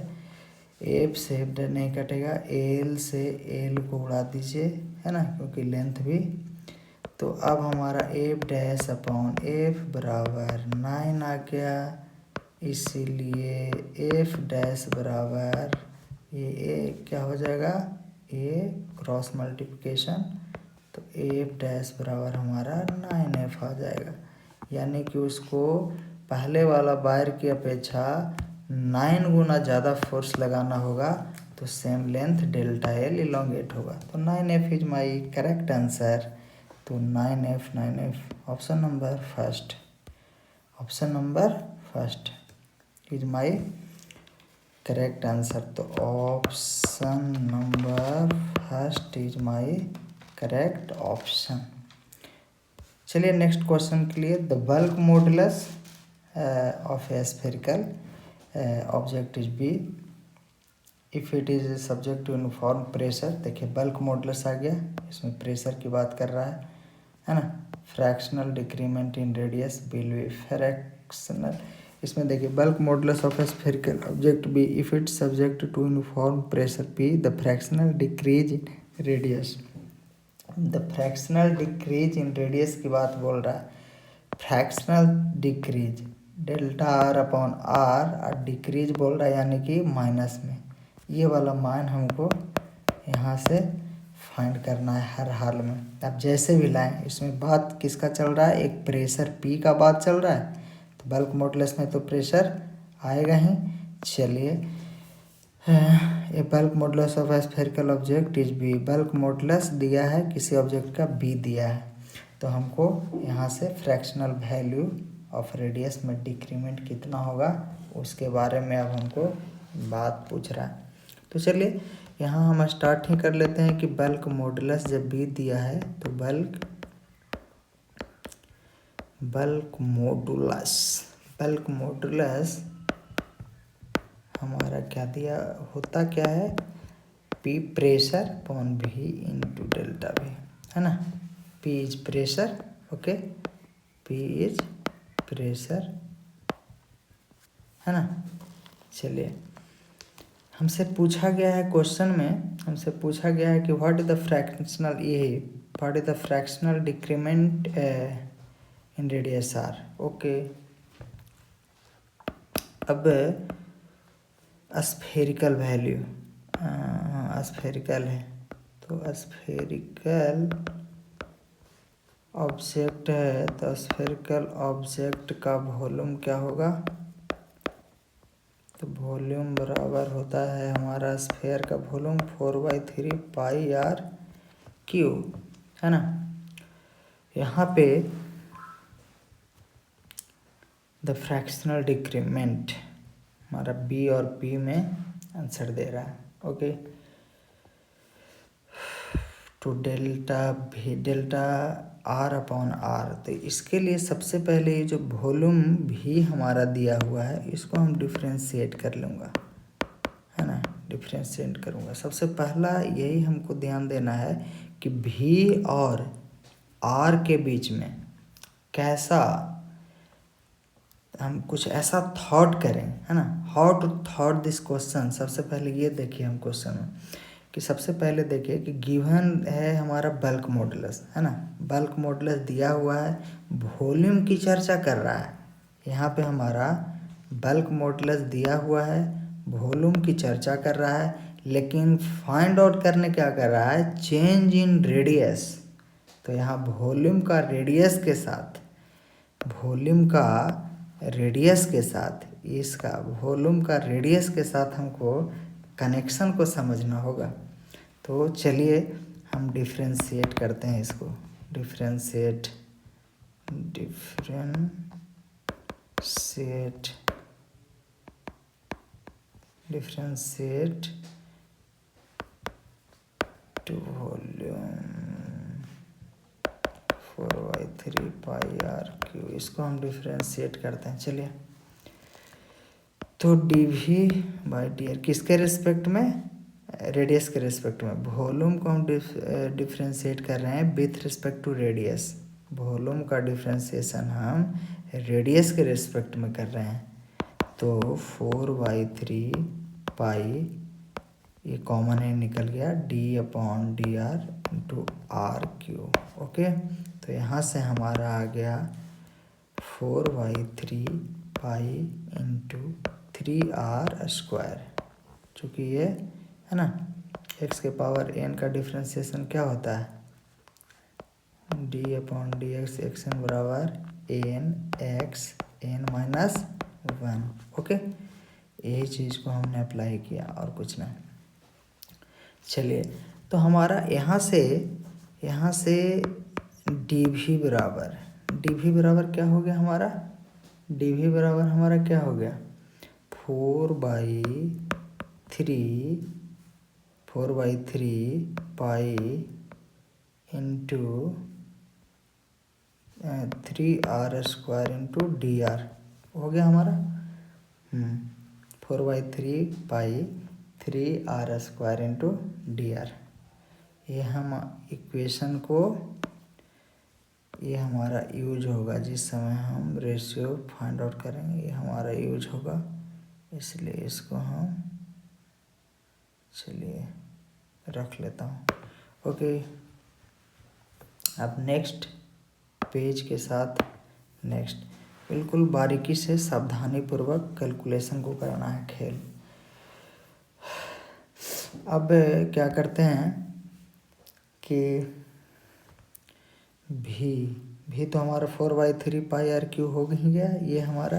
एफ से एफ नहीं कटेगा, एल से एल को उड़ा दीजिए है ना, क्योंकि लेंथ भी। तो अब हमारा एफ डैश अपॉन एफ बराबर 9 आ गया, इसीलिए एफ डैश बराबर ये क्या हो जाएगा, ए क्रॉस मल्टीप्लिकेशन, तो एफ डैश बराबर हमारा 9F आ जाएगा। यानी कि उसको पहले वाला वायर की अपेक्षा 9 गुना ज़्यादा फोर्स लगाना होगा, तो same length delta L elongate होगा। तो 9F is my correct answer. तो 9F option number first is my correct answer. तो option number first is my correct option. चलिए नेक्स्ट क्वेश्चन के लिए, the bulk modulus of a spherical object is B if it is subject to uniform pressure. देखिए bulk modulus आ गया, इसमें pressure की बात कर रहा है ना। Fractional decrement in radius will be fractional. इसमें देखिए bulk modulus of a spherical object B if it subject to uniform pressure P the fractional decrease in radius. The fractional decrease in radius की बात बोल रहा है। Fractional decrease delta R upon R और decrease बोल रहा है यानी कि माइनस में। ये वाला मान हमको यहाँ से फाइंड करना है हर हाल में। अब जैसे भी लाएं, इसमें बात किसका चल रहा है, एक प्रेशर पी का बात चल रहा है, तो बल्क मॉडुलस में तो प्रेशर आएगा ही। चलिए a bulk modulus of a spherical object is B. Bulk modulus दिया है किसी ऑब्जेक्ट का, बी दिया है, तो हमको यहाँ से फ्रैक्शनल वैल्यू ऑफ रेडियस में डिक्रीमेंट कितना होगा उसके बारे में अब हमको बात पूछ रहा है। तो चलिए यहाँ हम स्टार्ट ही कर लेते हैं कि बल्क मॉडुलस जब बी दिया है तो बल्क मॉडुलस हमारा क्या दिया होता क्या है, पी प्रेशर अपॉन भी इंटू डेल्टा भी, है ना। P is pressure, okay, P is pressure, है ना। चलिए हमसे पूछा गया है क्वेश्चन में, हमसे पूछा गया है कि व्हाट इज द फ्रैक्शनल, ये what is the fractional decrement in radius R, okay. अब स्फेरिकल वैल्यू, स्फेरिकल है तो स्फेरिकल ऑब्जेक्ट है तो स्फेरिकल ऑब्जेक्ट का वॉल्यूम क्या होगा, तो वॉल्यूम बराबर होता है हमारा स्फेयर का वॉल्यूम 4/3 पाई आर क्यू, है ना। यहाँ पे द फ्रैक्शनल डिक्रीमेंट हमारा बी और पी में आंसर दे रहा है, okay. Two delta R upon R, तो इसके लिए सबसे पहले ये जो वॉल्यूम भी हमारा दिया हुआ है इसको हम डिफ्रेंशिएट कर लूँगा, है ना, डिफ्रेंशिएट करूँगा। सबसे पहला यही हमको ध्यान देना है कि भी और आर के बीच में कैसा हम कुछ ऐसा थॉट करें, है ना। How to thought this question, सबसे पहले ये देखिए हम क्वेश्चन में कि सबसे पहले देखिए कि गिवन है हमारा बल्क मॉडुलस, है ना। बल्क मॉडुलस दिया हुआ है, वॉल्यूम की चर्चा कर रहा है। यहाँ पे हमारा बल्क मॉडुलस दिया हुआ है, वॉल्यूम की चर्चा कर रहा है, लेकिन फाइंड आउट करने क्या कर रहा है, चेंज इन रेडियस। तो यहाँ वॉल्यूम का रेडियस के साथ, वॉल्यूम का रेडियस के साथ, इसका वॉल्यूम का रेडियस के साथ हमको कनेक्शन को समझना होगा। तो चलिए हम डिफ्रेंशिएट करते हैं इसको, differentiate to volume 4/3 pi R cube, इसको हम डिफ्रेंशिएट करते हैं। चलिए तो D V by D R किसके रिस्पेक्ट में, रेडियस के रिस्पेक्ट में। वॉल्यूम को हम डिफ्रेंशिएट कर रहे हैं with respect to radius, volume का डिफ्रेंशिएशन हम रेडियस के रिस्पेक्ट में कर रहे हैं। तो 4/3 पाई, ये कॉमन है निकल गया, D upon D R into R cube, okay. तो यहाँ से हमारा आ गया 4/3 पाई इंटू 3r², चूँकि ये है ना x के पावर n का डिफ्रेंशिएशन क्या होता है, D upon D X, X N बराबर N X N minus 1, okay. यही चीज़ को हमने अप्लाई किया और कुछ नहीं। चलिए तो हमारा यहाँ से डी भी बराबर क्या हो गया हमारा, डी भी बराबर हमारा क्या हो गया, 4/3 pi into 3r² into D R हो गया हमारा 4/3 3r² इंटू डी आर। ये हम इक्वेशन को ये हमारा यूज होगा जिस समय हम रेशियो फाइंड आउट करेंगे, ये हमारा यूज होगा, इसलिए इसको हम चलिए रख लेता हूँ। ओके, अब नेक्स्ट पेज के साथ नेक्स्ट बिल्कुल बारीकी से सावधानी पूर्वक कैलकुलेशन को करना है खेल। अब क्या करते हैं कि भी तो हमारा 4/3 पाई आर क्यू हो ही गया। ये हमारा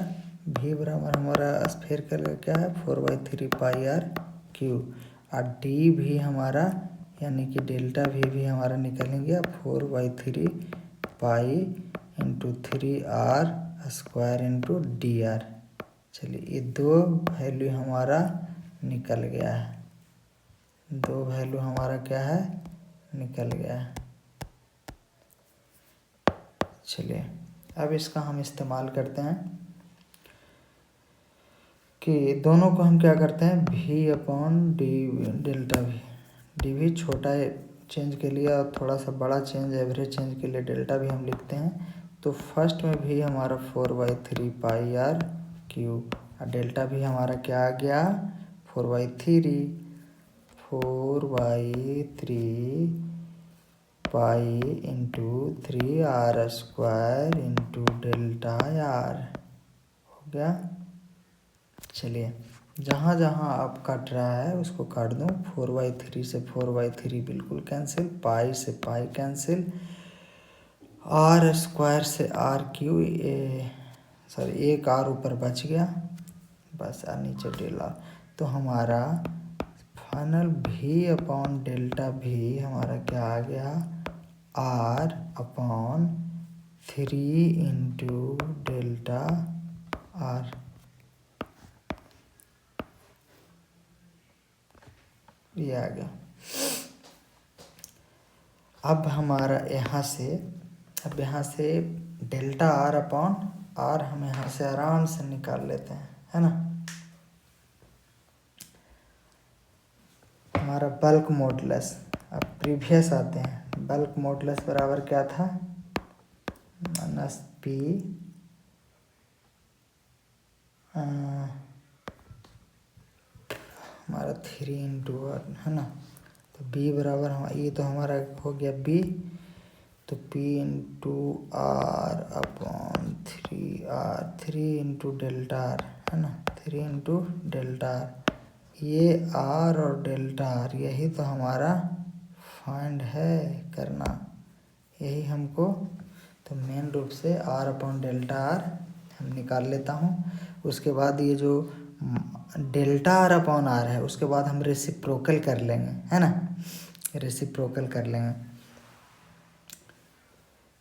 भी बराबर हमारा स्फेरिकल का क्या है 4/3 पाई आर क्यू, और डी भी हमारा यानी कि डेल्टा भी हमारा निकलेंगे 4/3 pi into 3r² into D R. चलिए ये दो वैल्यू हमारा निकल गया है, दो वैल्यू हमारा क्या है निकल गया है। चलिए अब इसका हम इस्तेमाल करते हैं कि दोनों को हम क्या करते हैं v/d डेल्टा भी, डी भी छोटा चेंज के लिए और थोड़ा सा बड़ा चेंज एवरेज चेंज के लिए डेल्टा भी हम लिखते हैं। तो फर्स्ट में भी हमारा 4/3 पाई आर क्यू और डेल्टा भी हमारा क्या आ गया 4/3 pi into 3r² into delta R हो गया। चलिए जहाँ जहाँ आप काट रहा है उसको काट दूँ। 4/3 से 4/3 बिल्कुल कैंसिल, पाई से पाई कैंसिल, r² से r³ सॉरी एक r ऊपर बच गया बस, और नीचे डेल्टा। तो हमारा फाइनल v/डेल्टा भी हमारा क्या आ गया r/3 इंटू डेल्टा आर। ये आ गया। अब हमारा यहाँ से डेल्टा r/r हम यहाँ से आराम से निकाल लेते हैं, है ना। हमारा बल्क मॉडुलस, अब प्रीवियस आते हैं। बल्क मॉडुलस बराबर क्या था -p हमारा 3 इंटू आर, है ना। तो b बराबर हम ये तो हमारा हो गया b, तो p into r/3 into delta R, है ना। 3 इंटू डेल्टा आर, ये r और डेल्टा आर यही तो हमारा फाइंड है करना, यही हमको। तो मेन रूप से r/डेल्टा आर हम निकाल लेता हूँ। उसके बाद ये जो डेल्टा r/r है उसके बाद हम रेसिप्रोकल कर लेंगे, है ना, रेसिप्रोकल कर लेंगे।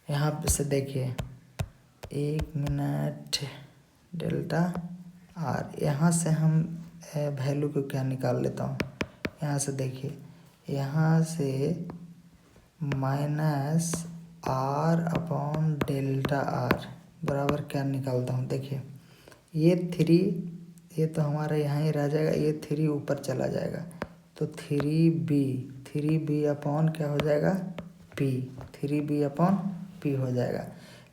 यहाँ से देखिए 1 मिनट डेल्टा आर, यहाँ से हम वैल्यू को क्या निकाल लेता हूँ। यहाँ से देखिए, यहाँ से -r/डेल्टा आर बराबर क्या निकालता हूँ। देखिए ये 3, ये तो हमारा यहाँ ही रह जाएगा, ये 3 ऊपर चला जाएगा तो 3b अपॉन क्या हो जाएगा p, 3b/p हो जाएगा।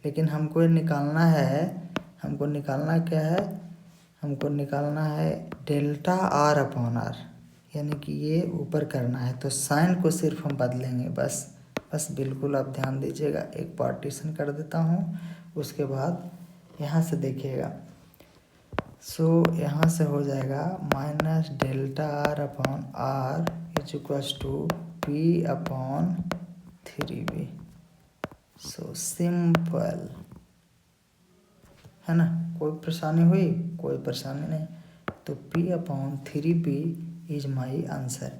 लेकिन हमको निकालना है, हमको निकालना क्या है, हमको निकालना है डेल्टा r/r, यानी कि ये ऊपर करना है। तो साइन को सिर्फ हम बदलेंगे बस बिल्कुल आप ध्यान दीजिएगा। एक पार्टीशन कर देता हूँ, उसके बाद यहाँ से देखिएगा। यहाँ से हो जाएगा -डेल्टा r/r = p/3b। सिंपल, है ना। कोई परेशानी हुई? कोई परेशानी नहीं। तो p/3b is my answer,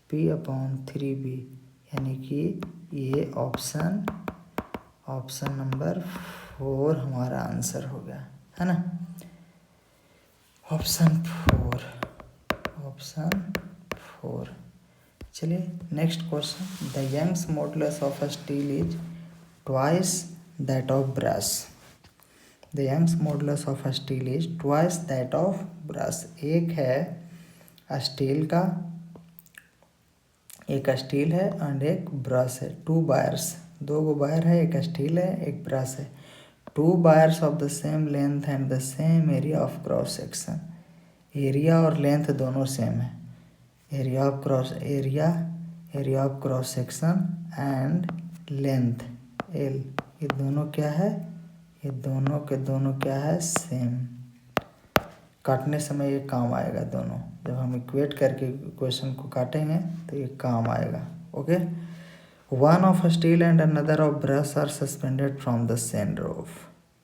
p/3b, यानी कि ये ऑप्शन नंबर 4 हमारा आंसर हो गया, है ना। ऑप्शन 4। चलिए next question. The Young's modulus of a steel is twice that of brass. The Young's modulus of a steel is twice that of brass. एक है स्टील का, एक स्टील है एंड एक ब्रश है. 2 वायर्स, 2 वायर है, एक स्टील है एक ब्रश है. 2 wires of the same length and the same area of cross section. Area और लेंथ दोनों सेम है. Area of cross section and length L, ये दोनों क्या है, ये दोनों के दोनों क्या है, सेम. काटने समय ये काम आएगा दोनों. जब हम इक्वेट करके क्वेश्चन को काटेंगे तो ये काम आएगा. Okay. One of steel and another of brass are suspended from the same roof.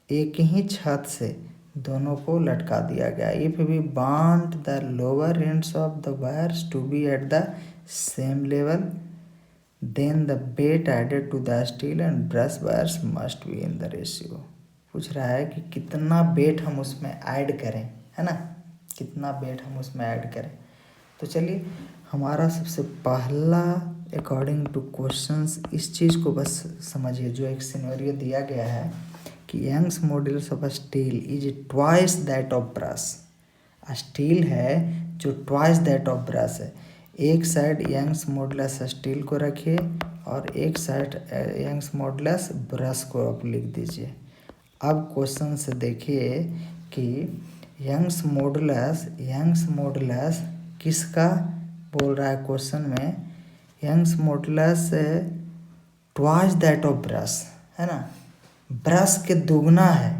एक ही छत से दोनों को लटका दिया गया. If we want the lower ends of the wires to be at the same level, then the weight added to the steel and brass wires must be in the ratio. पूछ रहा है कि कितना वेट हम उसमें add करें, है ना, कितना वेट हम उसमें ऐड करें. तो चलिए हमारा सबसे पहला अकॉर्डिंग टू क्वेश्चंस इस चीज़ को बस समझिए. जो एक सिनेरियो दिया गया है कि Young's modulus of a steel is twice that of brass. Steel है जो ट्वाइस दैट ऑफ ब्रश है. एक साइड यंग्स मॉड्यूलस स्टील को रखिए और एक साइड यंग्स मॉड्यूलस ब्रश को आप लिख दीजिए. अब क्वेश्चन से देखिए कि यंग्स मॉड्यूलस किसका बोल रहा है क्वेश्चन में. Young's modulus twice that of brass, है ना. ब्रश के दुगना है,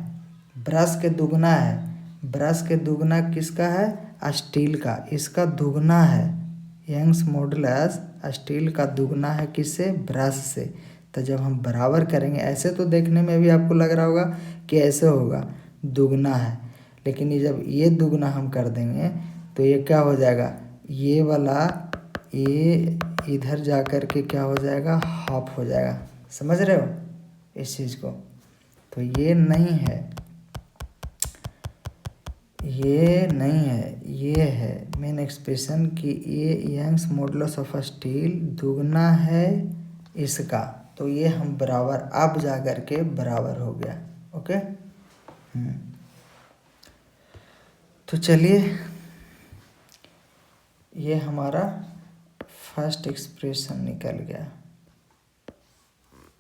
ब्रश के दुगना है. ब्रश के दुगना किसका है, स्टील का. इसका दुगना है. यंग्स मॉड्यूलस स्टील का दुगना है किससे, ब्रश से. तो जब हम बराबर करेंगे, ऐसे तो देखने में भी आपको लग रहा होगा कि ऐसे होगा, दुगना है, लेकिन ये जब ये दुगना हम कर देंगे तो ये क्या हो जाएगा, ये वाला ये इधर जा कर के क्या हो जाएगा, हाफ हो जाएगा. समझ रहे हो इस चीज़ को. तो ये नहीं है, ये नहीं है, ये है मेन एक्सप्रेशन कि ये यंग्स मॉड्यूलस ऑफ स्टील दुगना है इसका. तो ये हम बराबर अब जा कर के बराबर हो गया. ओके. तो चलिए ये हमारा फर्स्ट एक्सप्रेशन निकल गया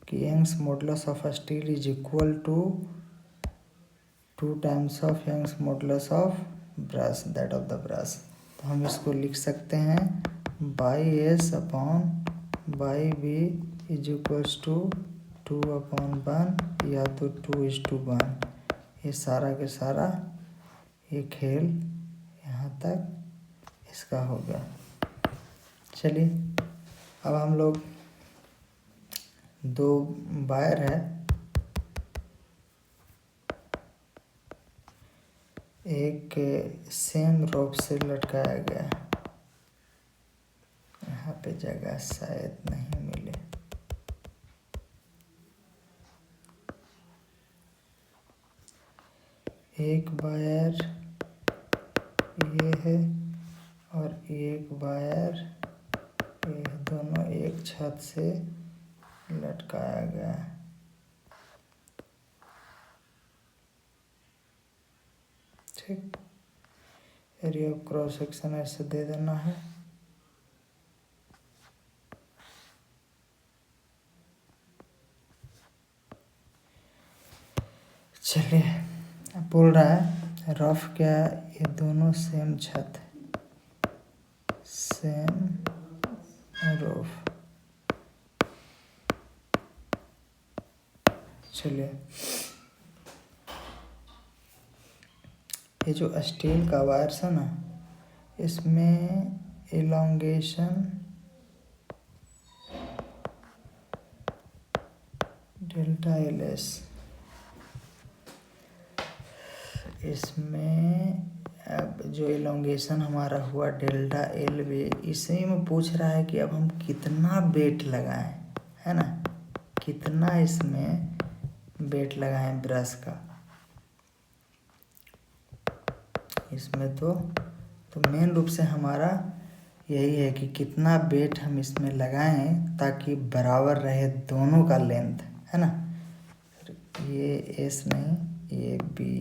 कि Young's modulus of steel is equal to 2 times of Young's modulus of brass that of the brass. तो हम इसको लिख सकते हैं Y S upon Y B is equals to 2/1 या तो 2:1. ये सारा के सारा ये खेल यहाँ तक इसका हो गया. चलिए अब हम लोग 2 वायर है, एक सेम रोप से लटकाया गया. यहाँ पे जगह शायद नहीं मिले. एक वायर ये है और एक वायर ये, दोनों एक छत से लटकाया गया. ठीक. एरिया ऑफ क्रॉस सेक्शन ऐसे दे देना है. चलिए अब बोल रहा है रफ क्या है, ये दोनों सेम छत है, सेम रूफ. चलिए ये जो स्टील का वायर्स है ना, इसमें इलॉन्गेशन डेल्टा एल एस, इसमें अब जो इलॉन्गेशन हमारा हुआ डेल्टा एल बी, इसी में पूछ रहा है कि अब हम कितना वेट लगाएं, है ना, कितना इसमें वेट लगाएं ब्रश का. इसमें तो मेन रूप से हमारा यही है कि कितना वेट हम इसमें लगाएं ताकि बराबर रहे दोनों का लेंथ, है ना. ये एस नहीं, ये बी,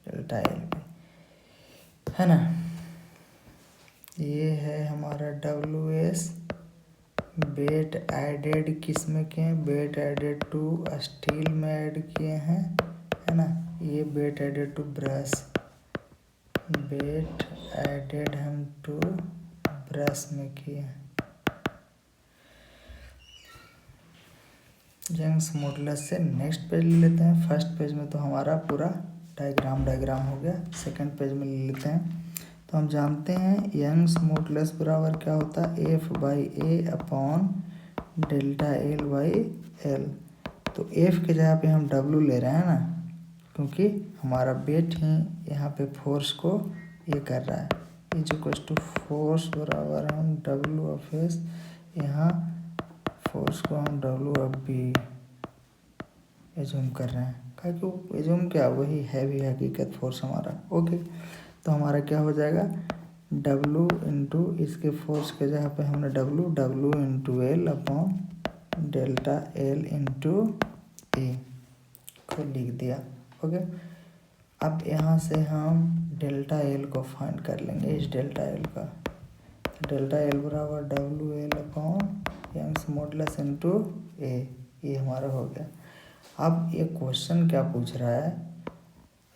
डेल्टा एल बी, है ना। ये है हमारा डब्ल्यू एस। वेट एडेड किस में किए हैं, वेट एडेड टू स्टील में ऐड किए हैं, है ना। ये weight added to brass, weight added हम टू ब्रश में किए हैं। यंग्स मॉडुलस से नेक्स्ट पेज ले लेते हैं। फर्स्ट पेज में तो हमारा पूरा डायग्राम हो गया। सेकंड पेज में ले लेते हैं। तो हम जानते हैं यंग्स मॉडुलस बराबर क्या होता है, F by A upon delta L by L. तो एफ के जगह पे हम डब्लू ले रहे हैं ना, क्योंकि हमारा वेट ही यहाँ पे फोर्स को ये कर रहा है। इज इक्वल टू फोर्स बराबर हम डब्लू ऑफ एस, यहाँ फोर्स को हम डब्लू ऑफ बी एज्यूम कर रहे हैं। क्योंकि एज्यूम क्या, वही है भी हकीकत फोर्स हमारा। ओके, तो हमारा क्या हो जाएगा, डब्लू इंटू इसके फोर्स के जगह पे हमने W into L upon delta L into A को लिख दिया। ओके, अब यहाँ से हम डेल्टा एल को फाइंड कर लेंगे, इस डेल्टा एल का। तो डेल्टा एल बराबर W L upon Young's modulus into A, ये हमारा हो गया। अब ये क्वेश्चन क्या पूछ रहा है,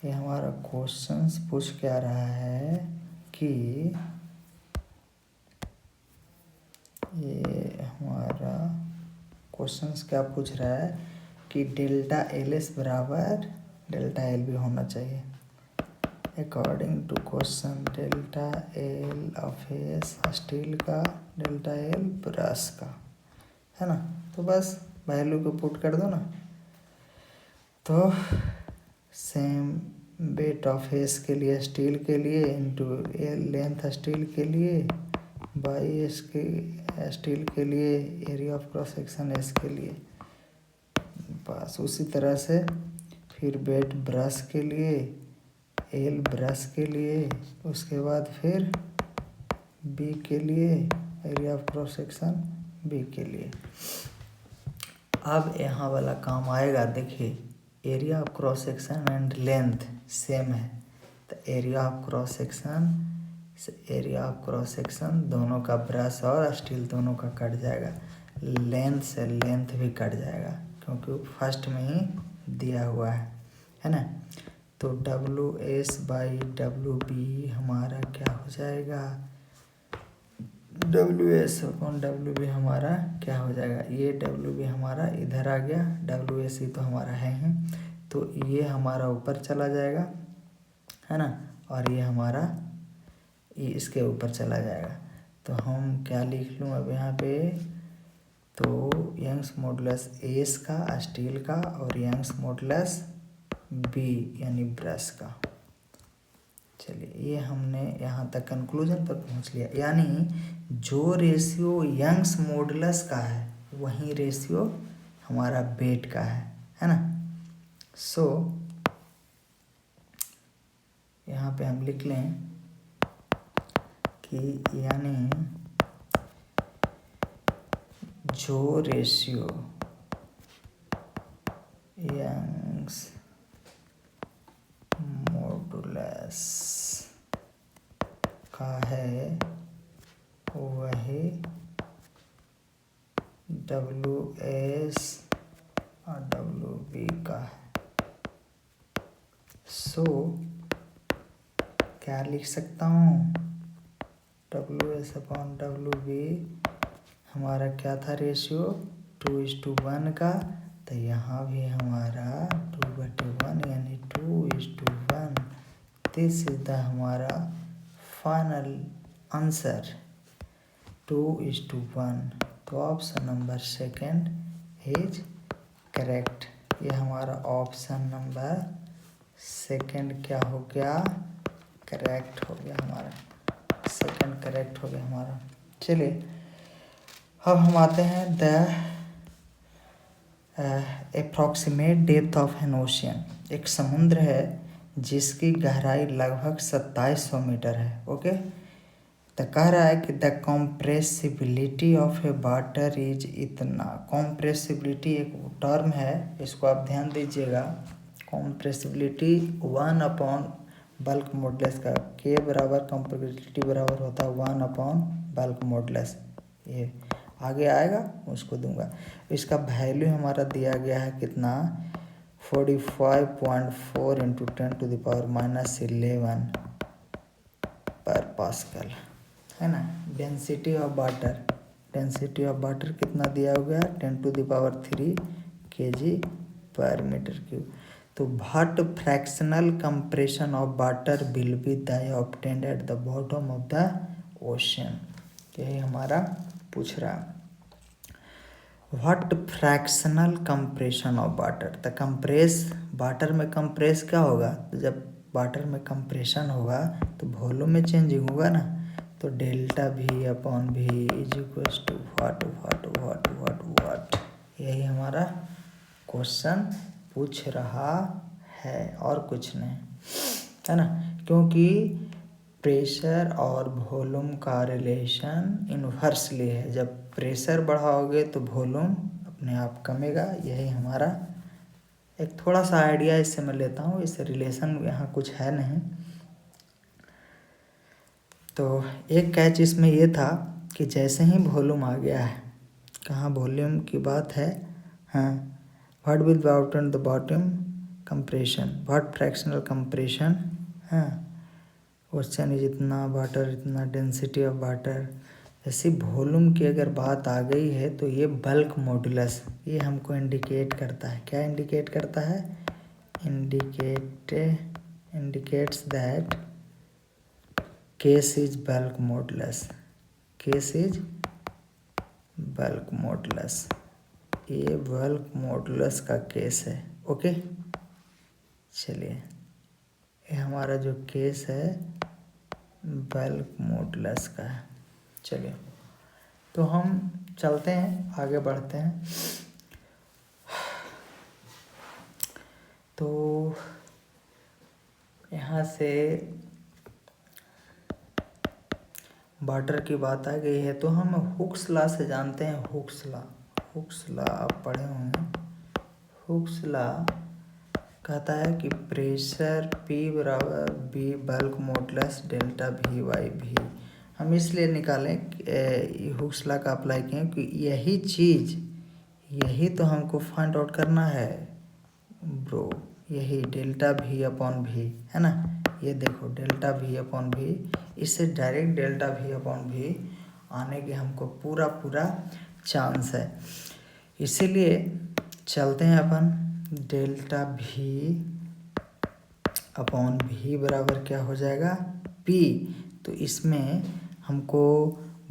ये हमारा क्वेश्चन पूछ क्या रहा है कि ये हमारा क्वेश्चन क्या पूछ रहा है कि डेल्टा एल एस बराबर डेल्टा एल भी होना चाहिए। According to question delta L of S steel का, डेल्टा एल ब्रश का, है ना। तो बस वैल्यू को पुट कर दो ना। तो सेम वेट ऑफ एस के लिए, स्टील के लिए, इंटू एल लेंथ स्टील के लिए, बाई एस के स्टील के लिए, area of cross section S के लिए। बस उसी तरह से फिर वेट ब्रश के लिए, एल ब्रश के लिए, उसके बाद फिर बी के लिए, area of cross section B के लिए। अब यहाँ वाला काम आएगा, देखिए area of cross section and length same है, तो एरिया ऑफ क्रॉस सेक्शन दोनों का ब्रश और स्टील दोनों का कट जाएगा। लेंथ से लेंथ भी कट जाएगा, क्योंकि फर्स्ट में ही दिया हुआ है ना। तो W S by W B हमारा क्या हो जाएगा, W S upon W B हमारा क्या हो जाएगा, ये डब्लू बी हमारा इधर आ गया, डब्लू एस ही तो हमारा है ही, तो ये हमारा ऊपर चला जाएगा, है ना। और ये हमारा ये इसके ऊपर चला जाएगा। तो हम क्या लिख लूँ अब यहाँ पे, तो यंग्स मॉडुलस एस का स्टील का और यंग्स मॉडुलस बी यानी ब्रश का। चलिए ये हमने यहाँ तक कंक्लूजन पर पहुँच लिया, यानी जो रेशियो यंग्स मॉडुलस का है वही रेशियो हमारा वेट का है ना। सो यहाँ पे हम लिख लें कि यानी जो रेशियो यंग्स मॉडुलस का है वही डब्लू एस और डब्लू बी का है। सो क्या लिख सकता हूँ, W S upon W B हमारा क्या था रेशियो 2:1 का, तो यहाँ भी हमारा 2/1 यानी 2:1। दिस इज द हमारा फाइनल आंसर 2:1। तो option number second is correct. ये हमारा ऑप्शन नंबर सेकंड क्या हो गया, करेक्ट हो गया हमारा, सेकंड करेक्ट हो गया हमारा। चलिए अब हम आते हैं the approximate depth of N ocean. एक समुद्र है जिसकी गहराई लगभग 2700 मीटर है। ओके, तो कह रहा है कि the compressibility of A water is इतना। कॉम्प्रेसिबिलिटी एक टर्म है, इसको आप ध्यान दीजिएगा। कॉम्प्रेसिबिलिटी 1 बल्क मॉडुलस का के बराबर कॉम्प्रेसिबिलिटी बराबर होता है 1 बल्क मॉडुलस। ये आगे आएगा उसको दूंगा। इसका वैल्यू हमारा दिया गया है कितना, 45.4 इंटू 10⁻⁻11 पर पास्कल, है ना। Density of water, density of water कितना दिया हुआ है 10⁻³ kg पर मीटर क्यूब। तो what fractional compression of water will be the obtained at the bottom of the ocean, यही हमारा पूछ रहा है। What fractional compression of water, तो कंप्रेस वाटर में कंप्रेस क्या होगा, तो जब वाटर में कंप्रेशन होगा तो वॉल्यूम में चेंजिंग होगा ना। तो delta V upon V is equals to what what what what what, यही हमारा क्वेश्चन पूछ रहा है और कुछ नहीं, है ना। क्योंकि प्रेशर और वॉल्यूम का रिलेशन इन्वर्सली है। जब प्रेशर बढ़ाओगे तो वॉल्यूम अपने आप कमेगा, यही हमारा एक थोड़ा सा आइडिया इससे मैं लेता हूँ। इससे रिलेशन यहाँ कुछ है नहीं। तो एक कैच इसमें ये था कि जैसे ही वॉल्यूम आ गया है, कहाँ वॉल्यूम की बात है, हाँ, what will be obtained the bottom compression, what fractional compression, हाँ, क्वेश्चन इज इतना, वाटर इतना, डेंसिटी ऑफ वाटर। जैसे वॉल्यूम की अगर बात आ गई है तो ये बल्क मॉडुलस, ये हमको इंडिकेट करता है, क्या इंडिकेट करता है, indicates that case is bulk modulus, case is bulk modulus, ये बल्क मॉडुलस का केस है। ओके, चलिए ये हमारा जो केस है बल्क मॉडुलस का है। चलिए तो हम चलते हैं, आगे बढ़ते हैं। तो यहाँ से वाटर की बात आ गई है तो हम हुक्स लॉ से जानते हैं। हुक्स लॉ आप पढ़े होंगे। हुक्स लॉ कहता है कि प्रेशर P बराबर B bulk modulus delta V/V। हम इसलिए निकालें हुक्स लॉ का अप्लाई किए कि यही चीज़, यही तो हमको फाइंड आउट करना है ब्रो, यही डेल्टा V अपॉन V, है ना। ये देखो डेल्टा V अपॉन V, इससे direct delta V upon V आने के हमको पूरा चांस है। इसीलिए चलते हैं अपन, डेल्टा V अपॉन V बराबर क्या हो जाएगा P। तो इसमें हमको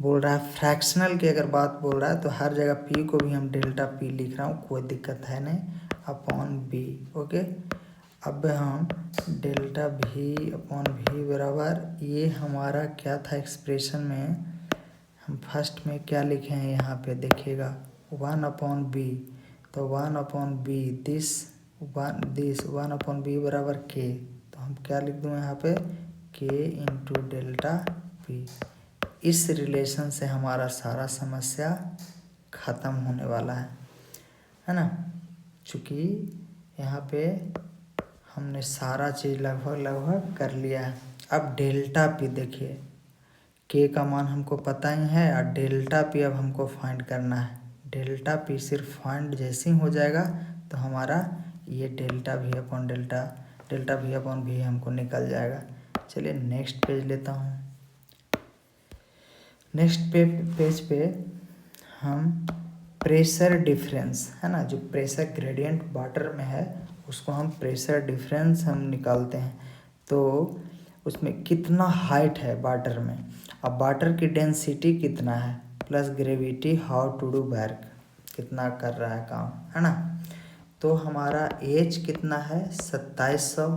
बोल रहा है फ्रैक्शनल की अगर बात बोल रहा है तो हर जगह P को भी हम डेल्टा P लिख रहा हूँ, कोई दिक्कत है नहीं, अपॉन B। ओके, अब हम डेल्टा V अपॉन V बराबर, ये हमारा क्या था एक्सप्रेशन में, हम फर्स्ट में क्या लिखे हैं यहाँ पे देखिएगा 1/B। तो 1/B दिस 1/B बराबर K। तो हम क्या लिख दूँ यहाँ पे, K इंटू डेल्टा P। इस रिलेशन से हमारा सारा समस्या ख़त्म होने वाला है ना। चूँकि यहाँ पे हमने सारा चीज़ लगभग कर लिया है। अब डेल्टा P देखिए, K का मान हमको पता ही है और डेल्टा P अब हमको फाइंड करना है। डेल्टा P सिर्फ फाइंड जैसे ही हो जाएगा तो हमारा ये डेल्टा V अपॉन V हमको निकल जाएगा। चलिए नेक्स्ट पेज लेता हूँ। नेक्स्ट पेज पे हम प्रेशर डिफरेंस, है ना, जो प्रेशर ग्रेडियंट वाटर में है उसको हम प्रेशर डिफरेंस हम निकालते हैं। तो उसमें कितना हाइट है वाटर में, अब वाटर की डेंसिटी कितना है plus gravity how to do work, कितना कर रहा है काम, है ना। तो हमारा एज कितना है 2700,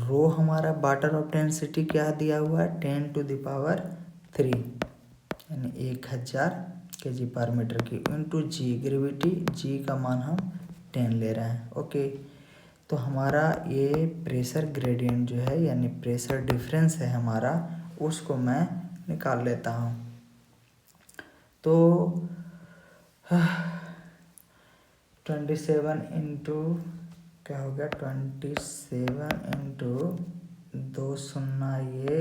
रो हमारा वाटर ऑफ डेंसिटी क्या दिया हुआ है 10⁻³ यानी 1000 kg पर मीटर की इंटू जी, ग्रेविटी जी का मान हम 10 ले रहे हैं। ओके, तो हमारा ये प्रेशर ग्रेडियंट जो है यानी प्रेशर डिफरेंस है हमारा, उसको मैं निकाल लेता हूँ। तो 27 इंटू क्या हो गया, 27 इंटू 2 शून्य ये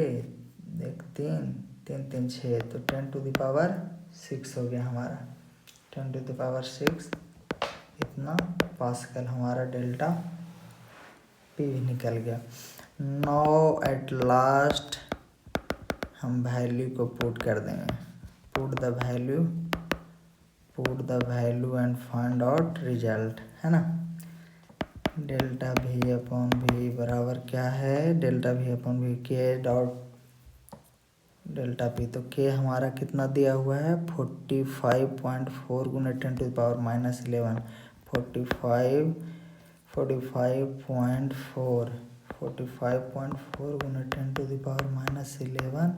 एक 3 3 3 6, तो 10⁶ हो गया हमारा। 10⁶ इतना पास्कल हमारा डेल्टा पी भी निकल गया। नाउ एट लास्ट हम वैल्यू को पुट कर देंगे। Put the value and find out result, है ना। डेल्टा भी अपॉन भी बराबर क्या है, डेल्टा भी अपॉन भी के डॉट डेल्टा पी। तो के हमारा कितना दिया हुआ है, 45.4 गुना 10⁻⁻11 45.4 गुना 10⁻⁻11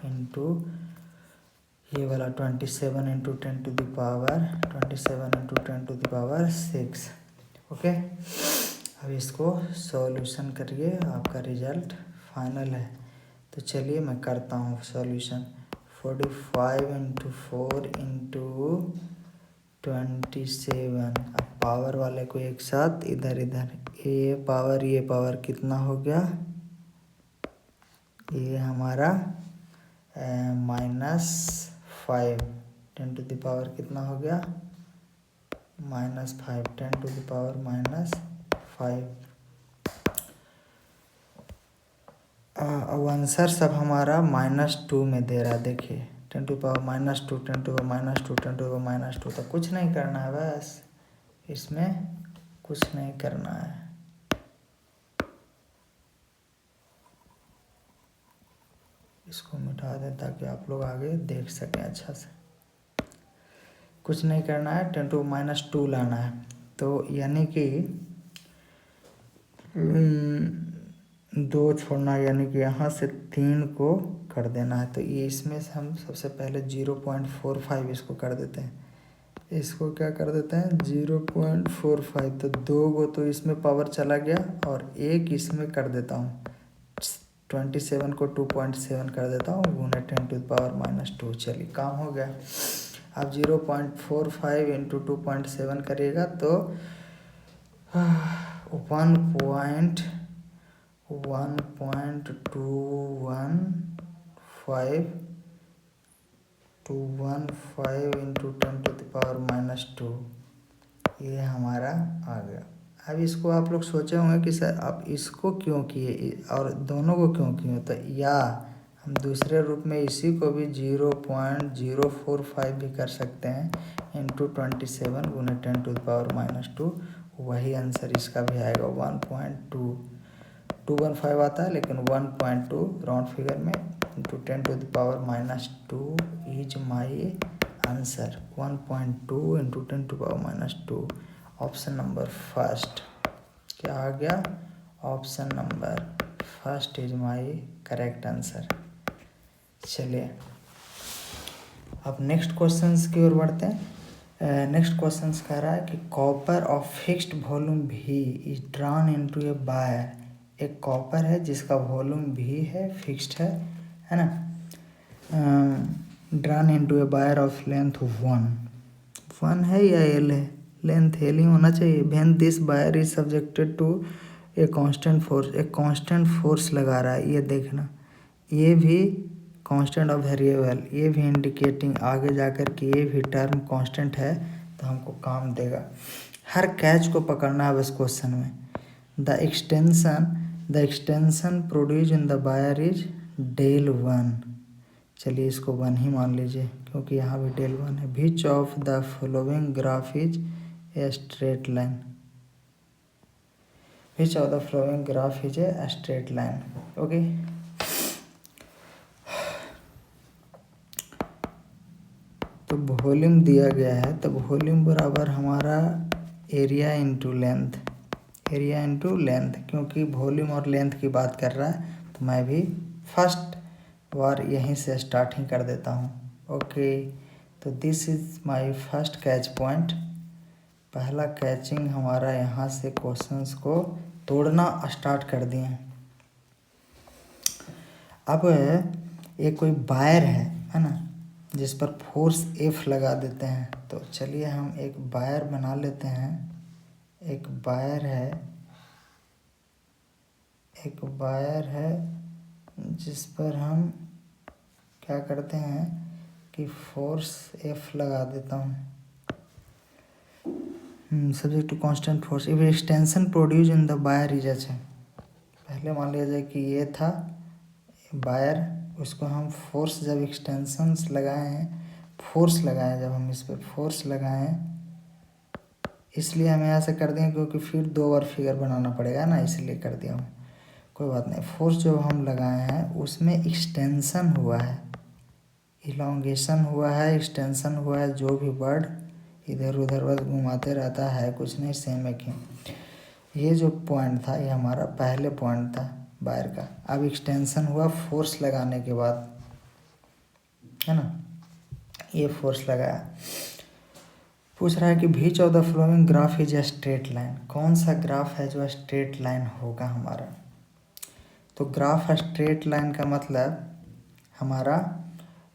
इंटू ये वाला 27 इंटू 10⁻6। ओके, अब इसको सॉल्यूशन करिए, आपका रिजल्ट फाइनल है। तो चलिए मैं करता हूँ सॉल्यूशन। 45 into 4 into 27। अब पावर वाले को एक साथ इधर ये पावर कितना हो गया, ये हमारा -5। 10⁻⁻ कितना हो गया, -5 10⁻⁻5। अब आंसर सब हमारा -2 में दे रहा है। देखिए 10⁻⁻2 10⁻⁻2 10⁻⁻2। तो कुछ नहीं करना है, बस इसमें कुछ नहीं करना है। इसको मिटा दें ताकि आप लोग आगे देख सकें अच्छा से। कुछ नहीं करना है, 10⁻2 लाना है। तो यानी कि 2 छोड़ना, यानी कि यहाँ से 3 को कर देना है। तो ये इसमें से हम सबसे पहले 0.45 इसको कर देते हैं। इसको क्या कर देते हैं, 0.45। तो 2 को तो इसमें पावर चला गया और एक इसमें कर देता हूँ। 27 को 2.7 कर देता हूँ गुना 10⁻⁻2। चलिए काम हो गया। अब 0.45 इंटू 2.7 करिएगा तो 1.215 इंटू 10⁻2 ये हमारा आ गया। अब इसको आप लोग सोचे होंगे कि सर आप इसको क्यों किए और दोनों को क्यों किए, तो या हम दूसरे रूप में इसी को भी 0.045 भी कर सकते हैं इंटू 27 गुना 10⁻⁻2। वही आंसर इसका भी आएगा। 1.215 आता है, लेकिन 1.2 राउंड फिगर में into 10⁻⁻2 is my answer. 1.2 into 10⁻⁻2। Option number first क्या आ गया, option number first is my correct answer. चलिए अब नेक्स्ट क्वेश्चंस की ओर बढ़ते हैं। नेक्स्ट क्वेश्चंस कह रहा है कि कॉपर ऑफ फिक्स्ड वॉल्यूम भी is drawn into a wire. एक कॉपर है जिसका वॉल्यूम भी है, फिक्स्ड है ना। Drawn into a wire of length 1 है या एल है, लेंथ एल ही होना चाहिए। When this wire is subjected to a constant force, एक कांस्टेंट फोर्स लगा रहा है, ये देखना। ये भी कांस्टेंट ऑफ वेरिएबल, ये भी इंडिकेटिंग आगे जाकर के ये भी टर्म कांस्टेंट है, तो हमको काम देगा। हर कैच को पकड़ना है बस क्वेश्चन में। The extension produce in the wire is del 1। चलिए इसको 1 ही मान लीजिए क्योंकि यहाँ भी डेल 1 है। Which of the following graph is a straight line, which of the following graph is a straight line. Okay, तो वॉल्यूम दिया गया है, तो वॉल्यूम बराबर हमारा area into length, area into length. क्योंकि वॉल्यूम और लेंथ की बात कर रहा है तो मैं भी फर्स्ट बार यहीं से स्टार्ट ही कर देता हूँ। ओके, तो this is my first catch point. पहला कैचिंग हमारा यहाँ से क्वेश्चंस को तोड़ना स्टार्ट कर दिए। अब ये कोई वायर है ना, जिस पर फोर्स F लगा देते हैं। तो चलिए हम एक वायर बना लेते हैं। एक वायर है जिस पर हम क्या करते हैं कि फोर्स F लगा देता हूँ। Subject to constant force if extension produce in the wire is H. पहले मान लिया जाए कि ये था वायर, उसको हम फोर्स जब एक्सटेंशंस लगाए हैं, फोर्स लगाए जब हम इस पर फोर्स लगाएं, इसलिए हमें ऐसा कर देंगे क्योंकि फिर 2 बार फिगर बनाना पड़ेगा ना, इसलिए कर दिया हूँ। कोई बात नहीं। फोर्स जो हम लगाए हैं उसमें एक्सटेंशन हुआ है, इलॉन्गेशन हुआ है, एक्सटेंशन हुआ है, जो भी वर्ड इधर उधर बस घुमाते रहता है, कुछ नहीं, सेम है कि ये जो पॉइंट था ये हमारा पहले पॉइंट था वायर का। अब एक्सटेंशन हुआ फोर्स लगाने के बाद, है ना, ये फोर्स लगाया। पूछ रहा है कि which of the flowing graph is a straight line. कौन सा ग्राफ है जो स्ट्रेट लाइन होगा हमारा। तो ग्राफ स्ट्रेट लाइन का मतलब हमारा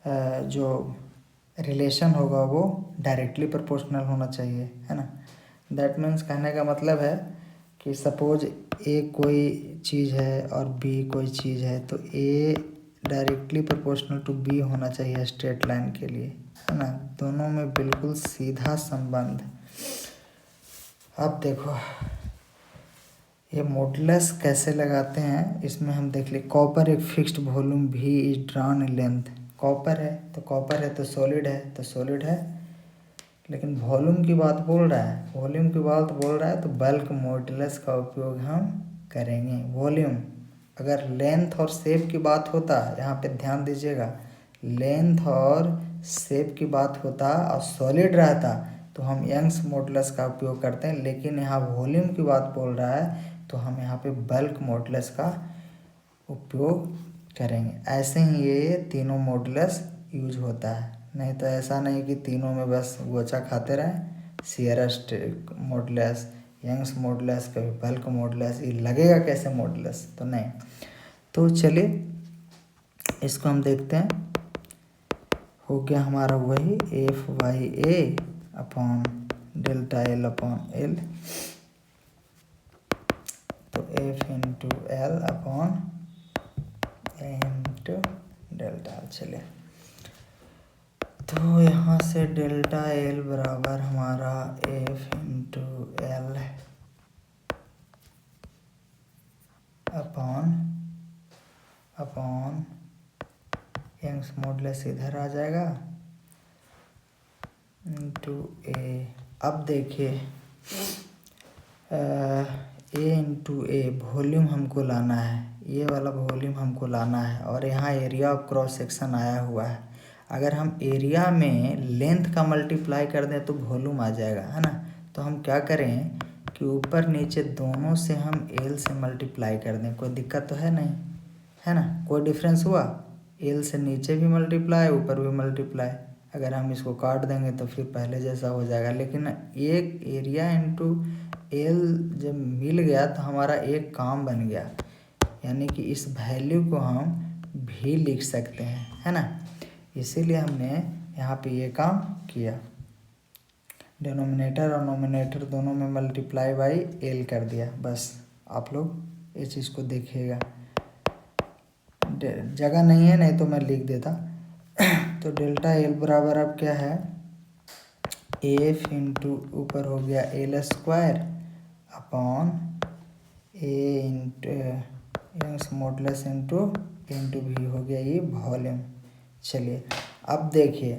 जो रिलेशन होगा वो डायरेक्टली प्रोपोर्शनल होना चाहिए, है ना। दैट मीन्स कहने का मतलब है कि सपोज ए कोई चीज़ है और बी कोई चीज़ है, तो ए डायरेक्टली प्रोपोर्शनल टू बी होना चाहिए स्ट्रेट लाइन के लिए, है ना। दोनों में बिल्कुल सीधा संबंध। अब देखो ये मॉडुलस कैसे लगाते हैं, इसमें हम देख ले। कॉपर एक फिक्स्ड वॉल्यूम भी is drawn in length. Copper है तो सॉलिड है, लेकिन वॉल्यूम की बात बोल रहा है, तो बल्क मॉडुलस का उपयोग हम करेंगे। वॉल्यूम, अगर लेंथ और शेप की बात होता, यहाँ पे ध्यान दीजिएगा, लेंथ और शेप की बात होता और सॉलिड रहता तो हम यंग्स मॉडुलस का उपयोग करते हैं, लेकिन यहाँ वॉल्यूम की बात बोल रहा है तो हम यहाँ पे बल्क मॉडुलस का उपयोग करेंगे। ऐसे ही ये तीनों मॉडुलस यूज होता है, नहीं तो ऐसा नहीं कि तीनों में बस गोचा खाते रहें। सियरस मॉडुलस, यंग्स मॉडुलस, कभी बल्क मॉडुलस, ये लगेगा कैसे मॉडुलस, तो नहीं। तो चलिए इसको हम देखते हैं। हो गया हमारा वही F by A upon delta L upon L, तो F into L upon into delta. चलिए तो यहाँ से डेल्टा एल बराबर हमारा F into L upon Young's modulus इधर आ जाएगा इंटू ए। अब देखिए ए इंटू ए वॉल्यूम हमको लाना है, ये वाला वॉल्यूम हमको लाना है, और यहाँ एरिया ऑफ क्रॉस सेक्शन आया हुआ है। अगर हम एरिया में लेंथ का मल्टीप्लाई कर दें तो वॉल्यूम आ जाएगा, है ना। तो हम क्या करें कि ऊपर नीचे दोनों से हम एल से मल्टीप्लाई कर दें, कोई दिक्कत तो है नहीं, है ना। कोई डिफरेंस हुआ, एल से नीचे भी मल्टीप्लाई ऊपर भी मल्टीप्लाई। अगर हम इसको काट देंगे तो फिर पहले जैसा हो जाएगा, लेकिन एक एरिया इंटू एल जब मिल गया तो हमारा एक काम बन गया, यानी कि इस वैल्यू को हम भी लिख सकते हैं, है ना। इसीलिए हमने यहाँ पे ये काम किया, डिनोमिनेटर और नोमिनेटर दोनों में मल्टीप्लाई बाई एल कर दिया। बस आप लोग इस चीज़ को देखिएगा, जगह नहीं है, नहीं तो मैं लिख देता। तो डेल्टा एल बराबर अब क्या है, एफ इंटू ऊपर हो गया L square upon A into Young's modulus into भी हो गया ये वॉल्यूम। चलिए अब देखिए,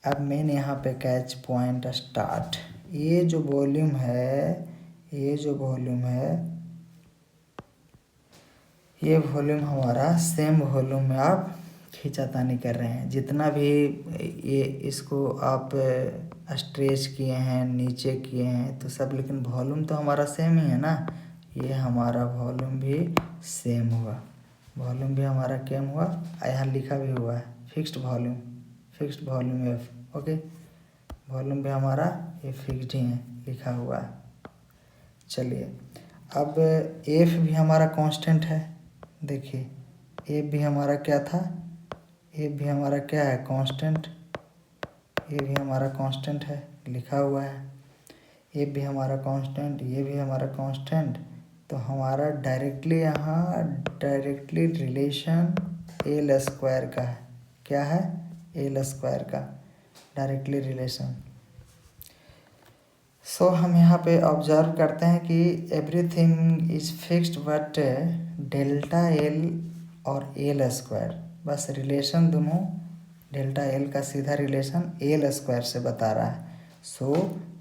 अब मैंने यहाँ पे कैच पॉइंट स्टार्ट, ये जो वॉल्यूम है, ये वॉल्यूम हमारा सेम वॉल्यूम में आप खींचातानी कर रहे हैं। जितना भी ये इसको आप स्ट्रेच किए हैं, नीचे किए हैं तो सब, लेकिन वॉल्यूम तो हमारा सेम ही है ना। ये हमारा वॉल्यूम भी सेम हुआ, वॉल्यूम भी हमारा सेम हुआ। यहाँ लिखा भी हुआ है fixed volume F, okay. Volume भी हमारा ये फिक्स्ड ही है, लिखा हुआ है। चलिए अब एफ भी हमारा कांस्टेंट है, देखिए एफ भी हमारा क्या था, ये भी हमारा क्या है, कांस्टेंट, ये भी हमारा कांस्टेंट है, लिखा हुआ है। ये भी हमारा कांस्टेंट, ये भी हमारा कांस्टेंट। तो हमारा डायरेक्टली यहाँ डायरेक्टली रिलेशन एल स्क्वायर का है। क्या है, एल स्क्वायर का डायरेक्टली रिलेशन। सो हम यहाँ पे ऑब्जर्व करते हैं कि everything is fixed but delta L और एल स्क्वायर, बस रिलेशन दोनों डेल्टा एल का सीधा रिलेशन एल स्क्वायर से बता रहा है। So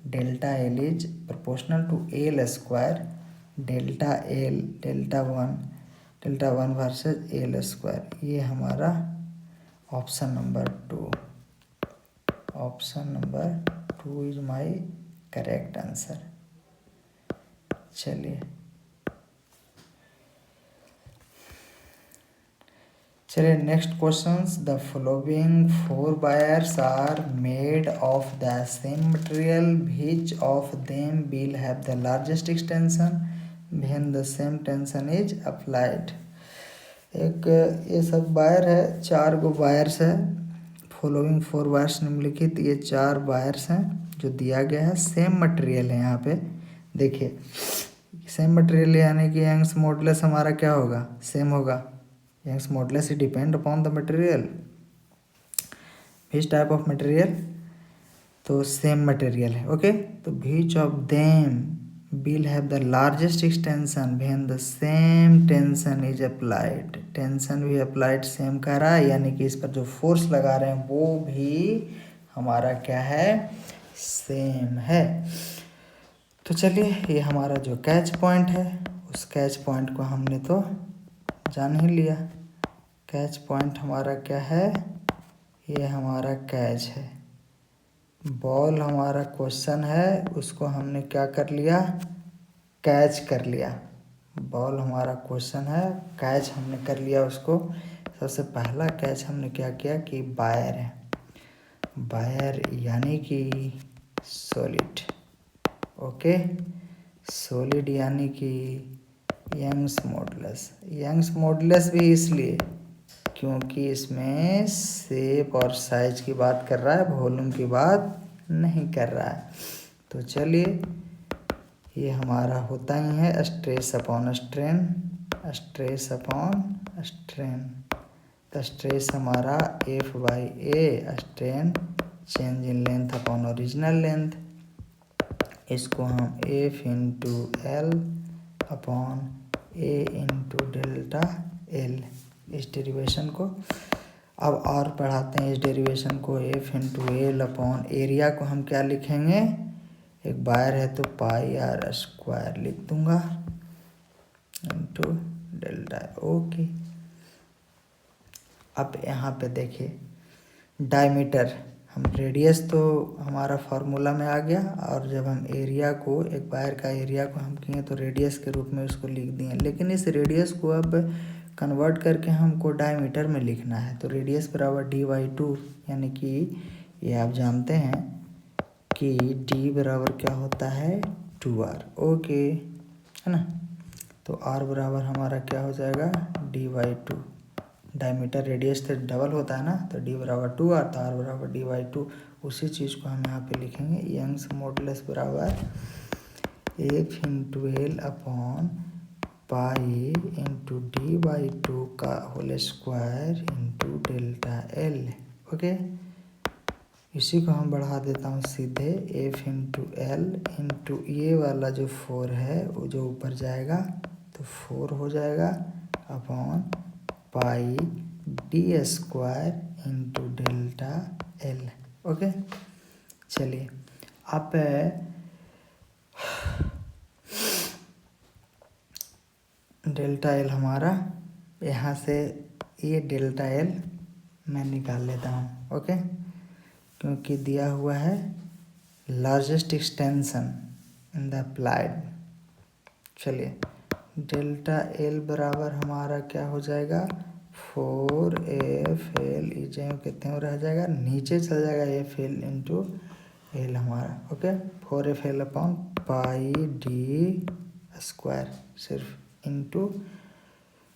delta L is proportional to L square, delta one versus L square. ये हमारा option number 2, option number 2 is my correct answer. चलिए next questions. The following 4 wires are made of the same material, which of them will have the largest extension when the same tension is applied. एक ये सब wire है, 4 गो wires है। Following 4 wires निम्नलिखित ये 4 wires हैं जो दिया गया है, सेम मटेरियल है। यहाँ पे देखिए सेम मटेरियल यानी कि यंग्स मॉडुलस हमारा क्या होगा, सेम होगा। Young's modulus depend upon the material, which type of material, तो सेम मटेरियल है। ओके, तो which of them will have the largest extension when the same tension is applied. Tension भी applied same कर रहा है, यानी कि इस पर जो फोर्स लगा रहे हैं वो भी हमारा क्या है, सेम है। तो चलिए ये हमारा जो कैच पॉइंट है, उस कैच पॉइंट को हमने तो जान ही लिया। कैच पॉइंट हमारा क्या है, ये हमारा कैच है। बॉल हमारा क्वेश्चन है, उसको हमने क्या कर लिया, कैच कर लिया। बॉल हमारा क्वेश्चन है, कैच हमने कर लिया उसको। सबसे पहला कैच हमने क्या किया कि वायर है, वायर यानी कि सॉलिड। ओके, सॉलिड यानी कि यंग्स मॉडुलस। यंग्स मॉडुलस भी इसलिए क्योंकि इसमें शेप और साइज की बात कर रहा है, वॉल्यूम की बात नहीं कर रहा है। तो चलिए ये हमारा होता ही है stress upon strain, stress upon strain. तो स्ट्रेस हमारा F/A, strain change in length upon original length. इसको हम F into L upon A into delta L, इस डेरिवेशन को अब और बढ़ाते हैं। इस डेरिवेशन को F into L upon area को हम क्या लिखेंगे, एक वायर है तो पाई आर स्क्वायर लिख दूंगा इंटू डेल्टा। ओके, अब यहाँ पे देखिए डायमीटर, हम रेडियस तो हमारा फार्मूला में आ गया, और जब हम एरिया को, एक वायर का एरिया को हम किए तो रेडियस के रूप में उसको लिख दिए। लेकिन इस रेडियस को अब कन्वर्ट करके हमको डायमीटर में लिखना है। तो रेडियस बराबर D/2, यानी कि ये आप जानते हैं कि D बराबर क्या होता है 2R। ओके है ना, तो R बराबर हमारा क्या हो जाएगा D/2। डायमीटर रेडियस से डबल होता है ना, तो D बराबर 2R, तो R बराबर D/2। उसी चीज़ को हम यहाँ पे लिखेंगे, यंग्स मॉडुलस बराबर F into L upon pi into D/2 का whole square into delta L. Okay, इसी को हम बढ़ा देता हूँ सीधे, F इंटू एल इंटू ये वाला जो 4 है वो जो ऊपर जाएगा तो 4 हो जाएगा upon pi D² into delta L. Okay, चलिए आप डेल्टा एल हमारा यहाँ से, ये डेल्टा एल मैं निकाल लेता हूँ। ओके, क्योंकि दिया हुआ है largest extension in the applied. चलिए डेल्टा एल बराबर हमारा क्या हो जाएगा 4FL, कितने में रह जाएगा, नीचे चल जाएगा FL इंटू एल हमारा। Okay, 4FL upon pi D² सिर्फ इंटू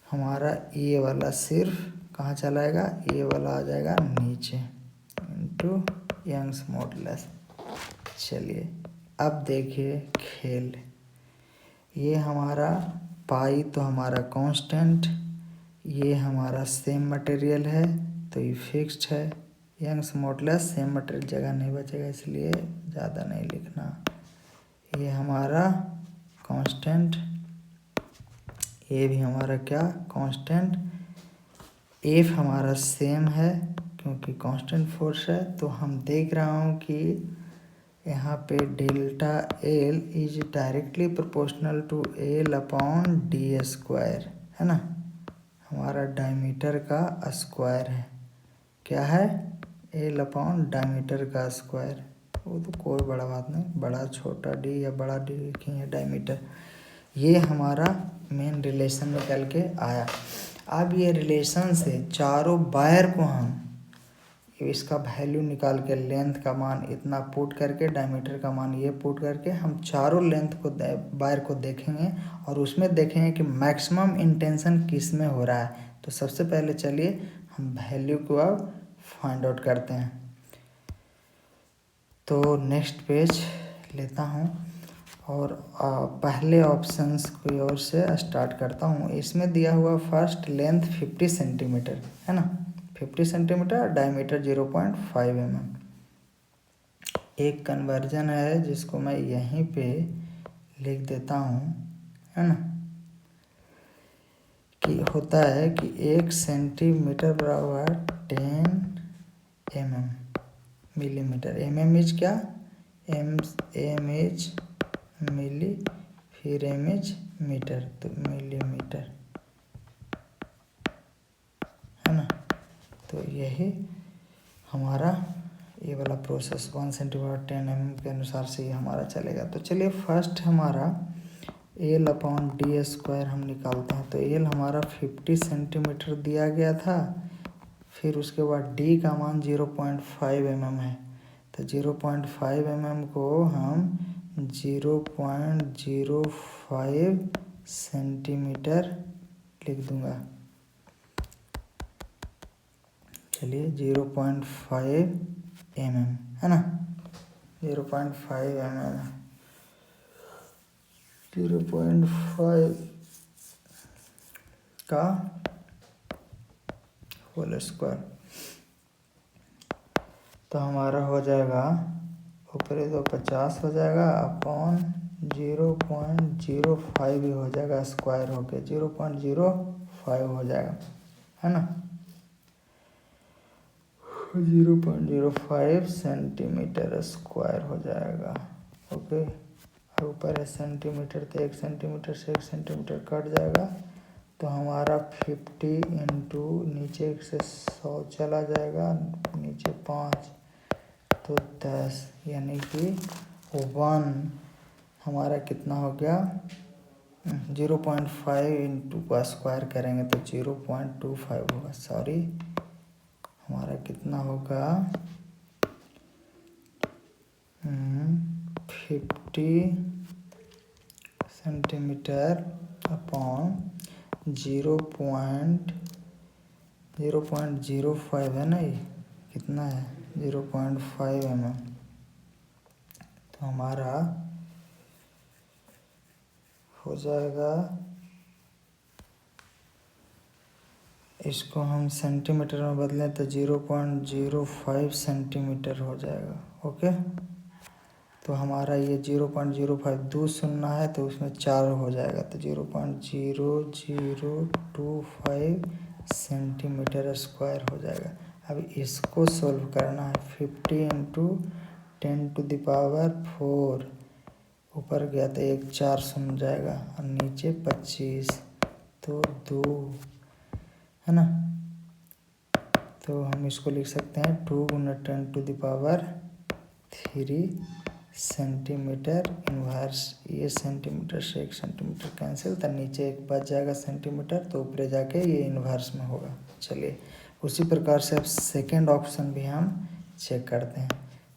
हमारा ये वाला सिर्फ कहाँ चला जाएगा, ये वाला आ जाएगा नीचे इंटू यंग्स मॉडुलस। चलिए अब देखिए खेल, ये हमारा पाई तो हमारा कांस्टेंट, ये हमारा सेम मटेरियल है तो ये फिक्स्ड है। यंग्स मॉडुलस सेम मटेरियल जगह नहीं बचेगा इसलिए ज़्यादा नहीं लिखना। ये हमारा कांस्टेंट, ये भी हमारा क्या कांस्टेंट। एफ हमारा सेम है क्योंकि कांस्टेंट फोर्स है, तो हम देख रहा हूँ कि यहाँ पे delta L is directly proportional to L upon D square, है ना। हमारा डायमीटर का स्क्वायर है, क्या है, एल अपॉन डायमीटर का स्क्वायर। वो तो कोई बड़ा बात नहीं, बड़ा छोटा डी या बड़ा डी लिखेंगे डायमीटर। ये हमारा मेन रिलेशन निकल के आया। अब ये रिलेशन से चारों वायर को हम इसका वैल्यू निकाल के, लेंथ का मान इतना पुट करके, डायमीटर का मान ये पुट करके, हम चारों लेंथ को वायर को देखेंगे और उसमें देखेंगे कि मैक्सिमम इंटेंशन किस में हो रहा है। तो सबसे पहले चलिए हम वैल्यू को अब फाइंड आउट करते हैं। तो नेक्स्ट पेज लेता हूँ और पहले ऑप्शंस की ओर से स्टार्ट करता हूँ। इसमें दिया हुआ फर्स्ट लेंथ 50 सेंटीमीटर है ना, 50 सेंटीमीटर, डायमीटर 0.5 mm। एक कन्वर्जन है जिसको मैं यहीं पे लिख देता हूँ, है ना, कि होता है कि 1 सेंटीमीटर बराबर 10 mm, मिलीमीटर। mm इज क्या, m इज मिली, फिर m इज मीटर, तो मिलीमीटर, है ना। तो यही हमारा ये वाला प्रोसेस 1 सेंटीमीटर 10 mm के अनुसार से ये हमारा चलेगा। तो चलिए फर्स्ट हमारा एल अपॉन डी स्क्वायर हम निकालते हैं। तो एल हमारा 50 सेंटीमीटर दिया गया था, फिर उसके बाद डी का मान 0.5 mm है, तो 0.5 mm को हम 0.05 सेंटीमीटर लिख दूंगा। चलिए 0.5 mm है ना, 0.5 mm, 0.5 का होल स्क्वायर, तो हमारा हो जाएगा ऊपर तो 50 हो जाएगा अपॉन 0.05 भी हो जाएगा, स्क्वायर होके 0.05 हो जाएगा, है ना, 0.05 सेंटीमीटर स्क्वायर हो जाएगा। ओके, और ऊपर है सेंटीमीटर, तो 1 सेंटीमीटर से 1 सेंटीमीटर कट जाएगा, तो हमारा 50 इंटू नीचे से 100 चला जाएगा, नीचे 5 तो 10, यानी कि 1 हमारा कितना हो गया, 0.5 इंटू का स्क्वायर करेंगे तो 0.25 होगा, सॉरी हमारा कितना होगा 50 सेंटीमीटर अपॉन 0.05 है ना, ये कितना है 0.5 mm। तो हमारा हो जाएगा, इसको हम सेंटीमीटर में बदलें तो 0.05 सेंटीमीटर हो जाएगा। ओके, तो हमारा ये 0.05 2 सुनना है तो उसमें 4 हो जाएगा, तो 0.0025 सेंटीमीटर स्क्वायर हो जाएगा। अब इसको सॉल्व करना है, 50 इंटू 10⁴ ऊपर गया तो 1 4 सुन जाएगा और नीचे 25 तो 2, है ना। तो हम इसको लिख सकते हैं 2 × 10⁻³ सेंटीमीटर इन्वर्स। ये सेंटीमीटर से 1 सेंटीमीटर कैंसिल, तो नीचे 1 बच जाएगा सेंटीमीटर, तो ऊपर जाके ये इन्वर्स में होगा। चलिए उसी प्रकार से अब सेकेंड ऑप्शन भी हम चेक करते हैं।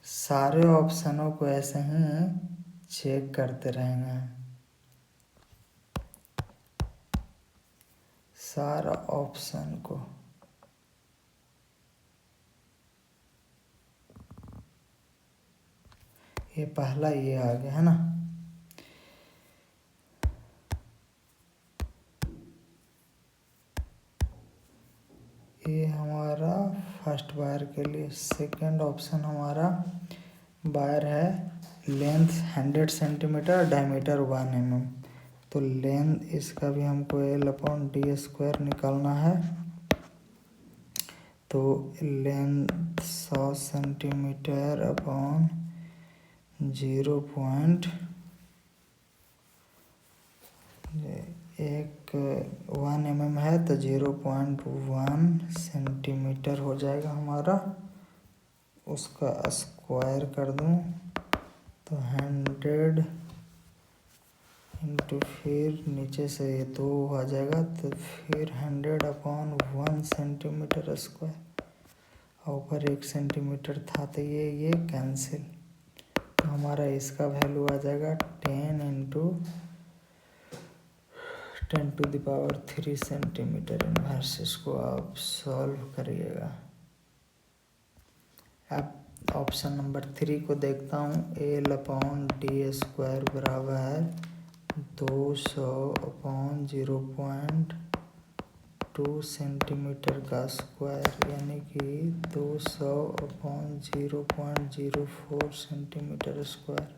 सारे ऑप्शनों को ऐसे ही चेक करते रहेंगे, सारा ऑप्शन को ये पहला ये आ गया है ना। ये हमारा फर्स्ट वायर के लिए। सेकंड ऑप्शन हमारा वायर है लेंथ 100 सेंटीमीटर, डायमीटर 1 mm। तो लेंथ इसका भी हमको L/d² निकालना है। तो लेंथ 100 सेंटीमीटर अपॉन 0.1 mm है तो 0.1 सेंटीमीटर हो जाएगा हमारा। उसका स्क्वायर कर दूं तो 100 इंटू फिर नीचे से ये 2 आ जाएगा तो फिर 100/1 सेंटीमीटर स्क्वायर, और ऊपर 1 सेंटीमीटर था तो ये कैंसिल। तो हमारा इसका वैल्यू आ जाएगा 10×10⁻³ सेंटीमीटर इनवर्स। इसको आप सॉल्व करिएगा। अब ऑप्शन नंबर 3 को देखता हूँ। L/d² बराबर 200/0.2 सेंटीमीटर का स्क्वायर, यानी कि 200/0.04 सेंटीमीटर स्क्वायर।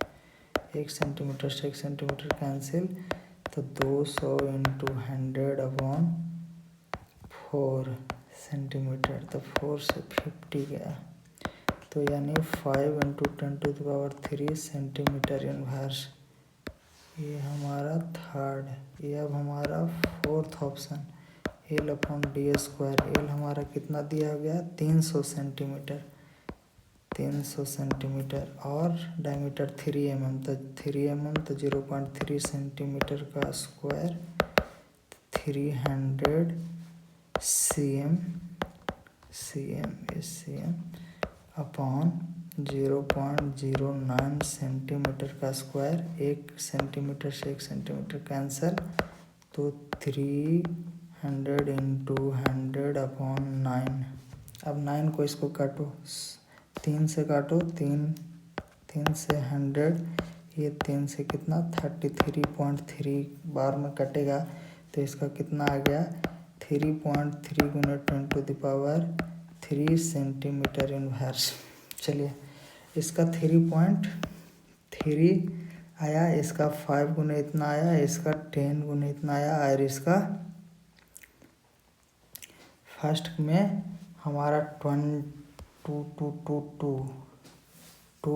1 सेंटीमीटर से 1 सेंटीमीटर कैंसिल, तो 200 इंटू 100/4 सेंटीमीटर, तो 4 से 50 गया। तो यानी 5 इंटू 10⁻³ सेंटीमीटर इनवर्स। ये हमारा थर्ड। ये अब हमारा फोर्थ ऑप्शन L/d²। L हमारा कितना दिया गया 300 सेंटीमीटर, 300 सेंटीमीटर, और डायमीटर 3 mm, तो 3 mm तो 0.3 सेंटीमीटर का स्क्वायर, 300 cm अपॉन 0.09 सेंटीमीटर का स्क्वायर। 1 सेंटीमीटर से 1 सेंटीमीटर कैंसल, तो 300 इंटू 100/9। अब 9 को इसको काटो, 3 से काटो, 3 से 100, ये 3 से कितना 33.3 बार में कटेगा, तो इसका कितना आ गया 3.3 × 10⁻³ सेंटीमीटर इनवर्स। चलिए, इसका 3.3 आया, इसका 5 गुना इतना आया, इसका 10 गुना इतना आया, और इसका फर्स्ट में हमारा 2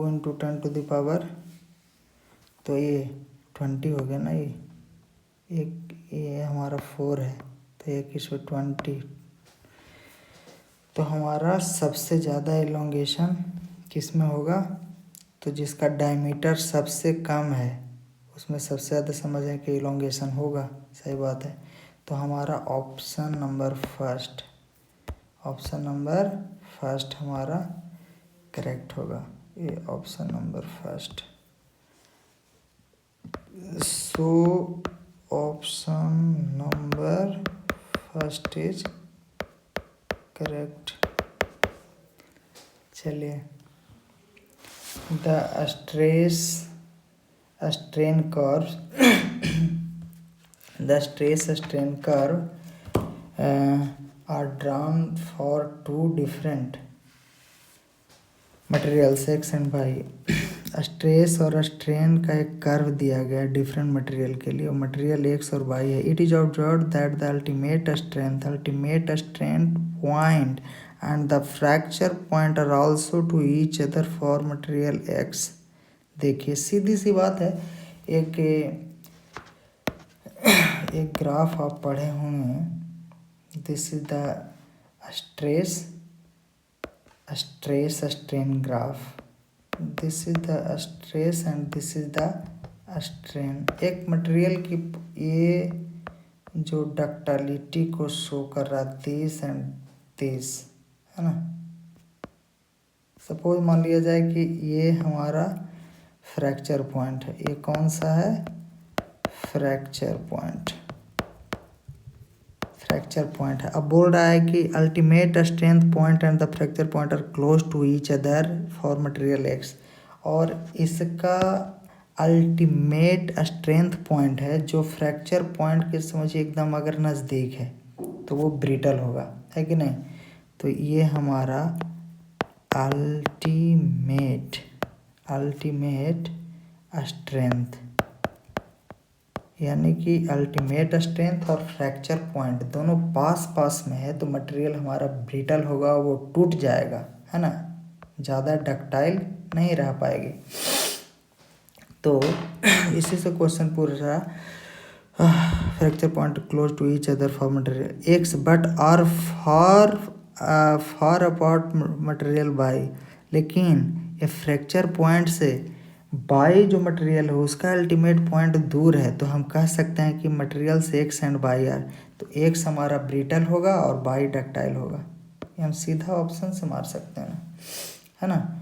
इंटू 10⁻, तो ये 20 हो गया ना। ये हमारा 4 है, तो एक इसमें 20। तो हमारा सबसे ज़्यादा एलोंगेशन किस में होगा, तो जिसका डायमीटर सबसे कम है उसमें सबसे ज़्यादा समझें कि एलोंगेशन होगा। सही बात है। तो हमारा ऑप्शन नंबर फर्स्ट हमारा करेक्ट होगा। ये option number first. So option number first is correct. चलिए, the strain curve are drawn for 2 different materials x and y। Stress और स्ट्रेन का एक कर्व दिया गया डिफरेंट मटेरियल के लिए, और मटेरियल x और y है। It is observed that the ultimate strength point and the fracture point are also to each other for material x। देखिए, सीधी सी बात है। एक ग्राफ आप पढ़े होंगे, this is the strain graph. This is the stress and this is the strain. एक material की ये जो डक्टिलिटी को शो कर रहा है 30 एंड 30 है ना। सपोज मान लिया जाए कि ये हमारा फ्रैक्चर पॉइंट है। ये कौन सा है, फ्रैक्चर पॉइंट है। अब बोल रहा है कि ultimate strength point and the fracture point are close to each other for material X. और इसका अल्टीमेट स्ट्रेंथ पॉइंट है जो फ्रैक्चर पॉइंट के समझिए एकदम अगर नज़दीक है तो वो ब्रिटल होगा, है कि नहीं। तो ये हमारा अल्टीमेट स्ट्रेंथ, यानी कि अल्टीमेट स्ट्रेंथ और फ्रैक्चर पॉइंट दोनों पास पास में है तो मटेरियल हमारा ब्रिटल होगा, वो टूट जाएगा, है ना, ज़्यादा डक्टाइल नहीं रह पाएगी। तो इसी से क्वेश्चन पूछ रहा, fracture point close to each other for material X but are far apart material Y, लेकिन ये फ्रैक्चर पॉइंट से बाई जो मटेरियल है उसका अल्टीमेट पॉइंट दूर है, तो हम कह सकते हैं कि मटेरियल से एक्स एंड बाई आर, तो एक्स हमारा ब्रिटल होगा और बाई डक्टाइल होगा। ये हम सीधा ऑप्शन से मार सकते हैं ना, है ना,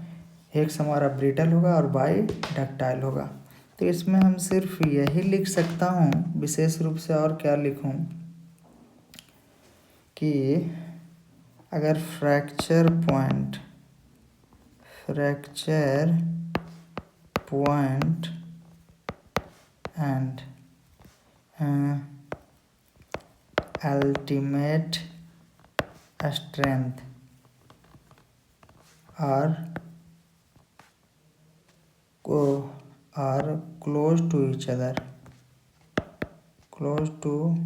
एक्स हमारा ब्रिटल होगा और बाई डक्टाइल होगा। तो इसमें हम सिर्फ यही लिख सकता हूँ, विशेष रूप से और क्या लिखूँ कि अगर fracture point and ultimate strength are close to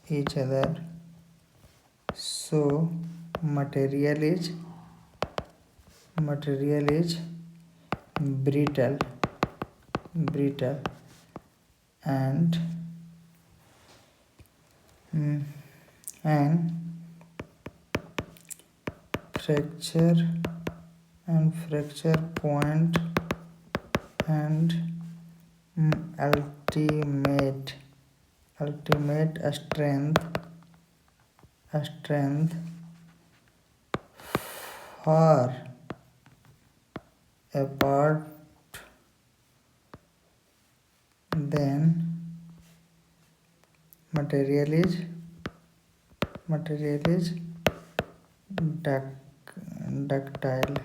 each other, so material is brittle and fracture point and ultimate strength far apart then material is ductile।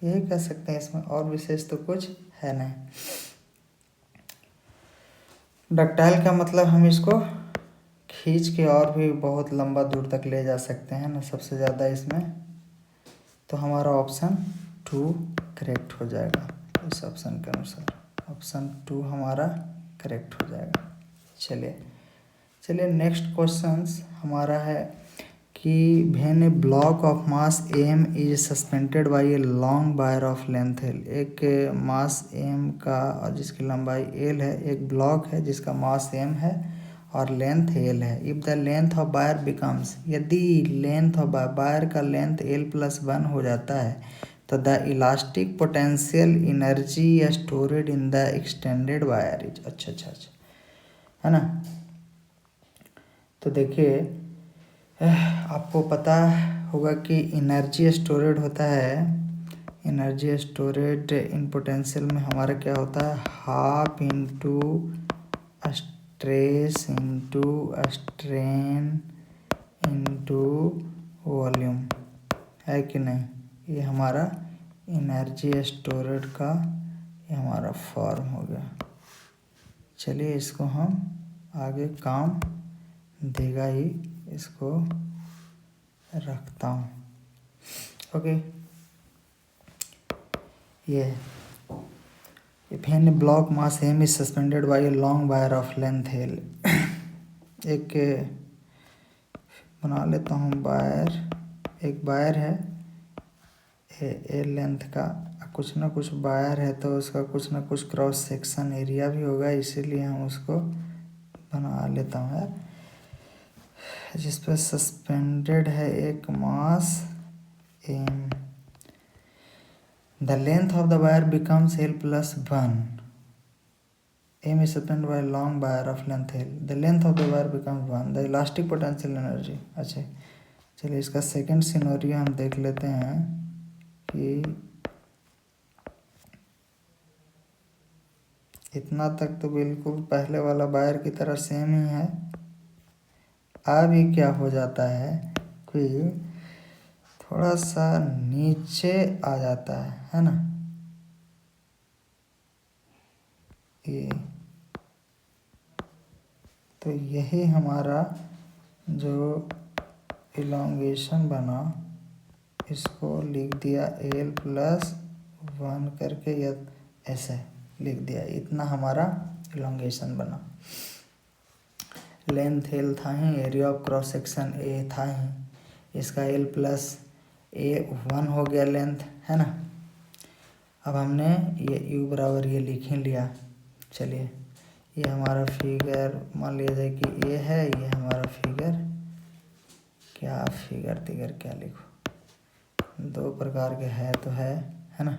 यही कह सकते हैं, इसमें और विशेष तो कुछ है नहीं। डक्टाइल का मतलब हम इसको खींच के और भी बहुत लंबा दूर तक ले जा सकते हैं ना, सबसे ज़्यादा इसमें, तो हमारा ऑप्शन 2 करेक्ट हो जाएगा। इस ऑप्शन के अनुसार ऑप्शन 2 हमारा करेक्ट हो जाएगा। चलिए नेक्स्ट क्वेश्चंस हमारा है कि when A block of mass m is suspended bye a long wire of length l, एक मास m का और जिसकी लंबाई l है, एक ब्लॉक है जिसका मास m है और लेंथ l है। If the length of wire becomes, यदि लेंथ ऑफ वायर का लेंथ l+1 हो जाता है तो the elastic potential energy storeyed in the extended wire is, अच्छा है ना। तो देखिए आपको पता होगा कि एनर्जी स्टोरेड होता है, एनर्जी स्टोरेड इन पोटेंशियल में हमारा क्या होता है, half into stress into strain into volume, है कि नहीं। ये हमारा एनर्जी स्टोरेड का ये हमारा फॉर्म हो गया। चलिए इसको हम आगे काम देगा ही, इसको रखता हूँ। ओके, ये when block mass m is suspended bye a long wire of length l, एक बना लेता हूँ वायर, एक वायर है ए लेंथ का, कुछ ना कुछ वायर है तो उसका कुछ ना कुछ क्रॉस सेक्शन एरिया भी होगा, इसीलिए हम उसको बना लेता हूँ यार, जिस पर सस्पेंडेड है एक मास m, the length of the wire becomes l+1, m is suspended by a long wire of length l, the length of the wire becomes 1, the elastic potential energy। अच्छा चलिए इसका सेकंड सिनेरियो हम देख लेते हैं कि इतना तक तो बिल्कुल पहले वाला वायर की तरह सेम ही है। अभी क्या हो जाता है कि थोड़ा सा नीचे आ जाता है ना, ए। तो यही हमारा जो इलॉन्गेशन बना इसको लिख दिया एल प्लस 1 करके, या ऐसे लिख दिया। इतना हमारा इलॉन्गेशन बना। लेंथ एल था ही, area of cross section A था ही, इसका एल प्लस ए 1 हो गया लेंथ, है ना। अब हमने ये यू बराबर ये लिख ही लिया। चलिए ये हमारा फिगर मान लिया जाए कि ये है, ये हमारा फिगर, क्या फिगर तिगर क्या लिखो, दो प्रकार के है तो है ना।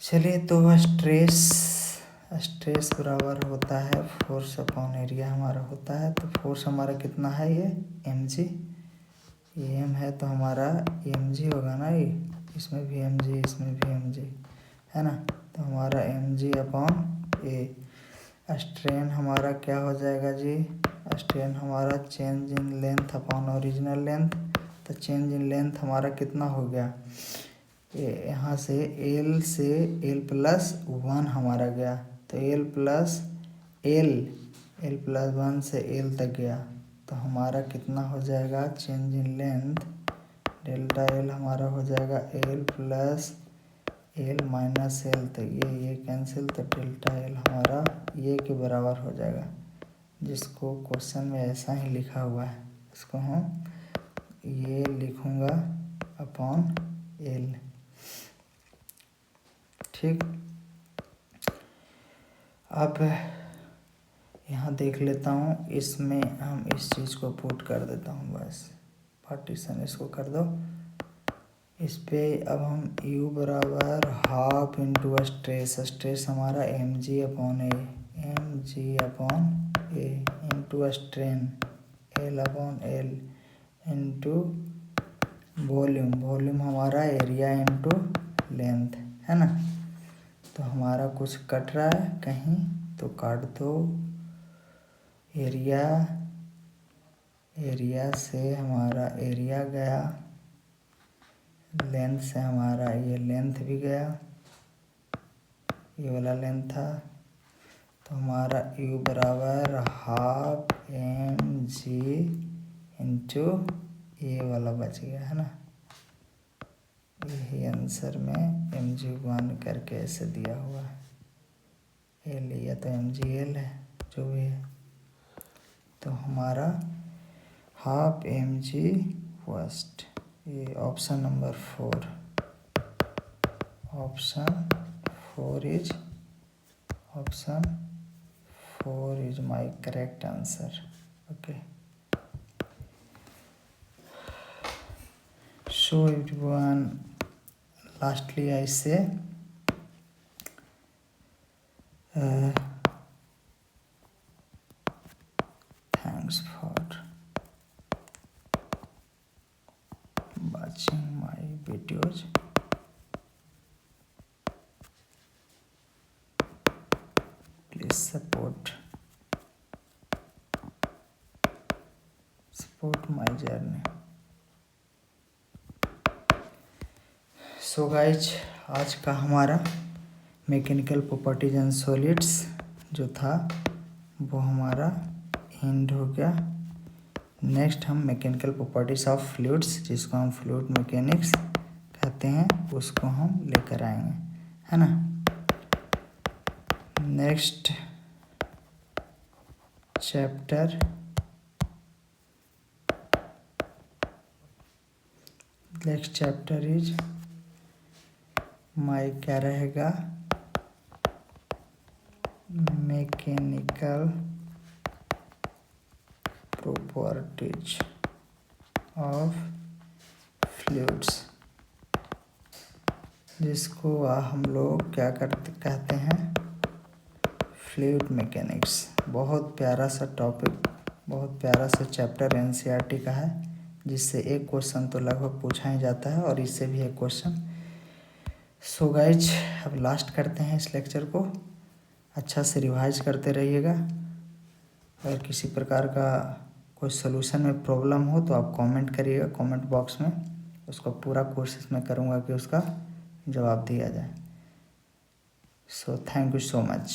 चलिए तो स्ट्रेस बराबर होता है फोर्स अपॉन एरिया हमारा होता है। तो फोर्स हमारा कितना है, ये mg, ये m है तो हमारा mg होगा ना, ये इसमें भी mg इसमें भी mg, है ना। तो हमारा mg अपॉन ए। स्ट्रेन हमारा क्या हो जाएगा जी, स्ट्रेन हमारा change in length upon original length. तो चेंज इन लेंथ हमारा कितना हो गया, यहाँ से एल प्लस 1 हमारा गया, तो एल प्लस 1 से एल तक गया। तो हमारा कितना हो जाएगा, change in length delta L हमारा हो जाएगा L plus L minus L. तो ये कैंसिल, तो डेल्टा एल हमारा ये के बराबर हो जाएगा, जिसको क्वेश्चन में ऐसा ही लिखा हुआ है, इसको हम ये लिखूँगा अपॉन एल। ठीक, अब यहाँ देख लेता हूँ, इसमें हम इस चीज़ को पुट कर देता हूँ, बस पार्टीशन इसको कर दो इस पे। अब हम u बराबर हाफ इंटू स्ट्रेस हमारा mg upon A into strain L upon L into volume हमारा एरिया इंटू लेंथ, है ना। तो हमारा कुछ कट रहा है कहीं तो काट दो। एरिया से हमारा एरिया गया, लेंथ से हमारा ये लेंथ भी गया, ये वाला लेंथ था। तो हमारा u बराबर हाफ mg इंटू ये वाला बच गया, है ना। यही आंसर में mg1 करके ऐसे दिया हुआ है। एल या तो mgl है, जो भी है। तो हमारा हाफ mg फर्स्ट, ये option number 4, option 4 is my correct answer. Okay, so everyone, lastly I say thanks for watching my videos. Please support my journey. So guys, आज का हमारा मैकेनिकल प्रॉपर्टीज एंड सॉलिड्स जो था वो हमारा and हो गया। नेक्स्ट हम मैकेनिकल प्रॉपर्टीज ऑफ फ्लूइड्स, जिसको हम फ्लूइड मैकेनिक्स कहते हैं, उसको हम लेकर आएंगे, है ना। नेक्स्ट चैप्टर इज माई क्या रहेगा, मैकेनिकल प्रॉपर्टीज ऑफ फ्लूइड्स, जिसको हम लोग क्या कहते हैं, फ्लूइड मैकेनिक्स। बहुत प्यारा सा टॉपिक, बहुत प्यारा सा चैप्टर एनसीईआरटी का है, जिससे एक क्वेश्चन तो लगभग पूछा ही जाता है और इससे भी एक क्वेश्चन। सो गाइज, अब लास्ट करते हैं इस लेक्चर को। अच्छा से रिवाइज करते रहिएगा। अगर किसी प्रकार का कोई सलूशन में प्रॉब्लम हो तो आप कमेंट करिएगा कमेंट बॉक्स में, उसको पूरा कोशिश मैं करूँगा कि उसका जवाब दिया जाए। So thank you so much.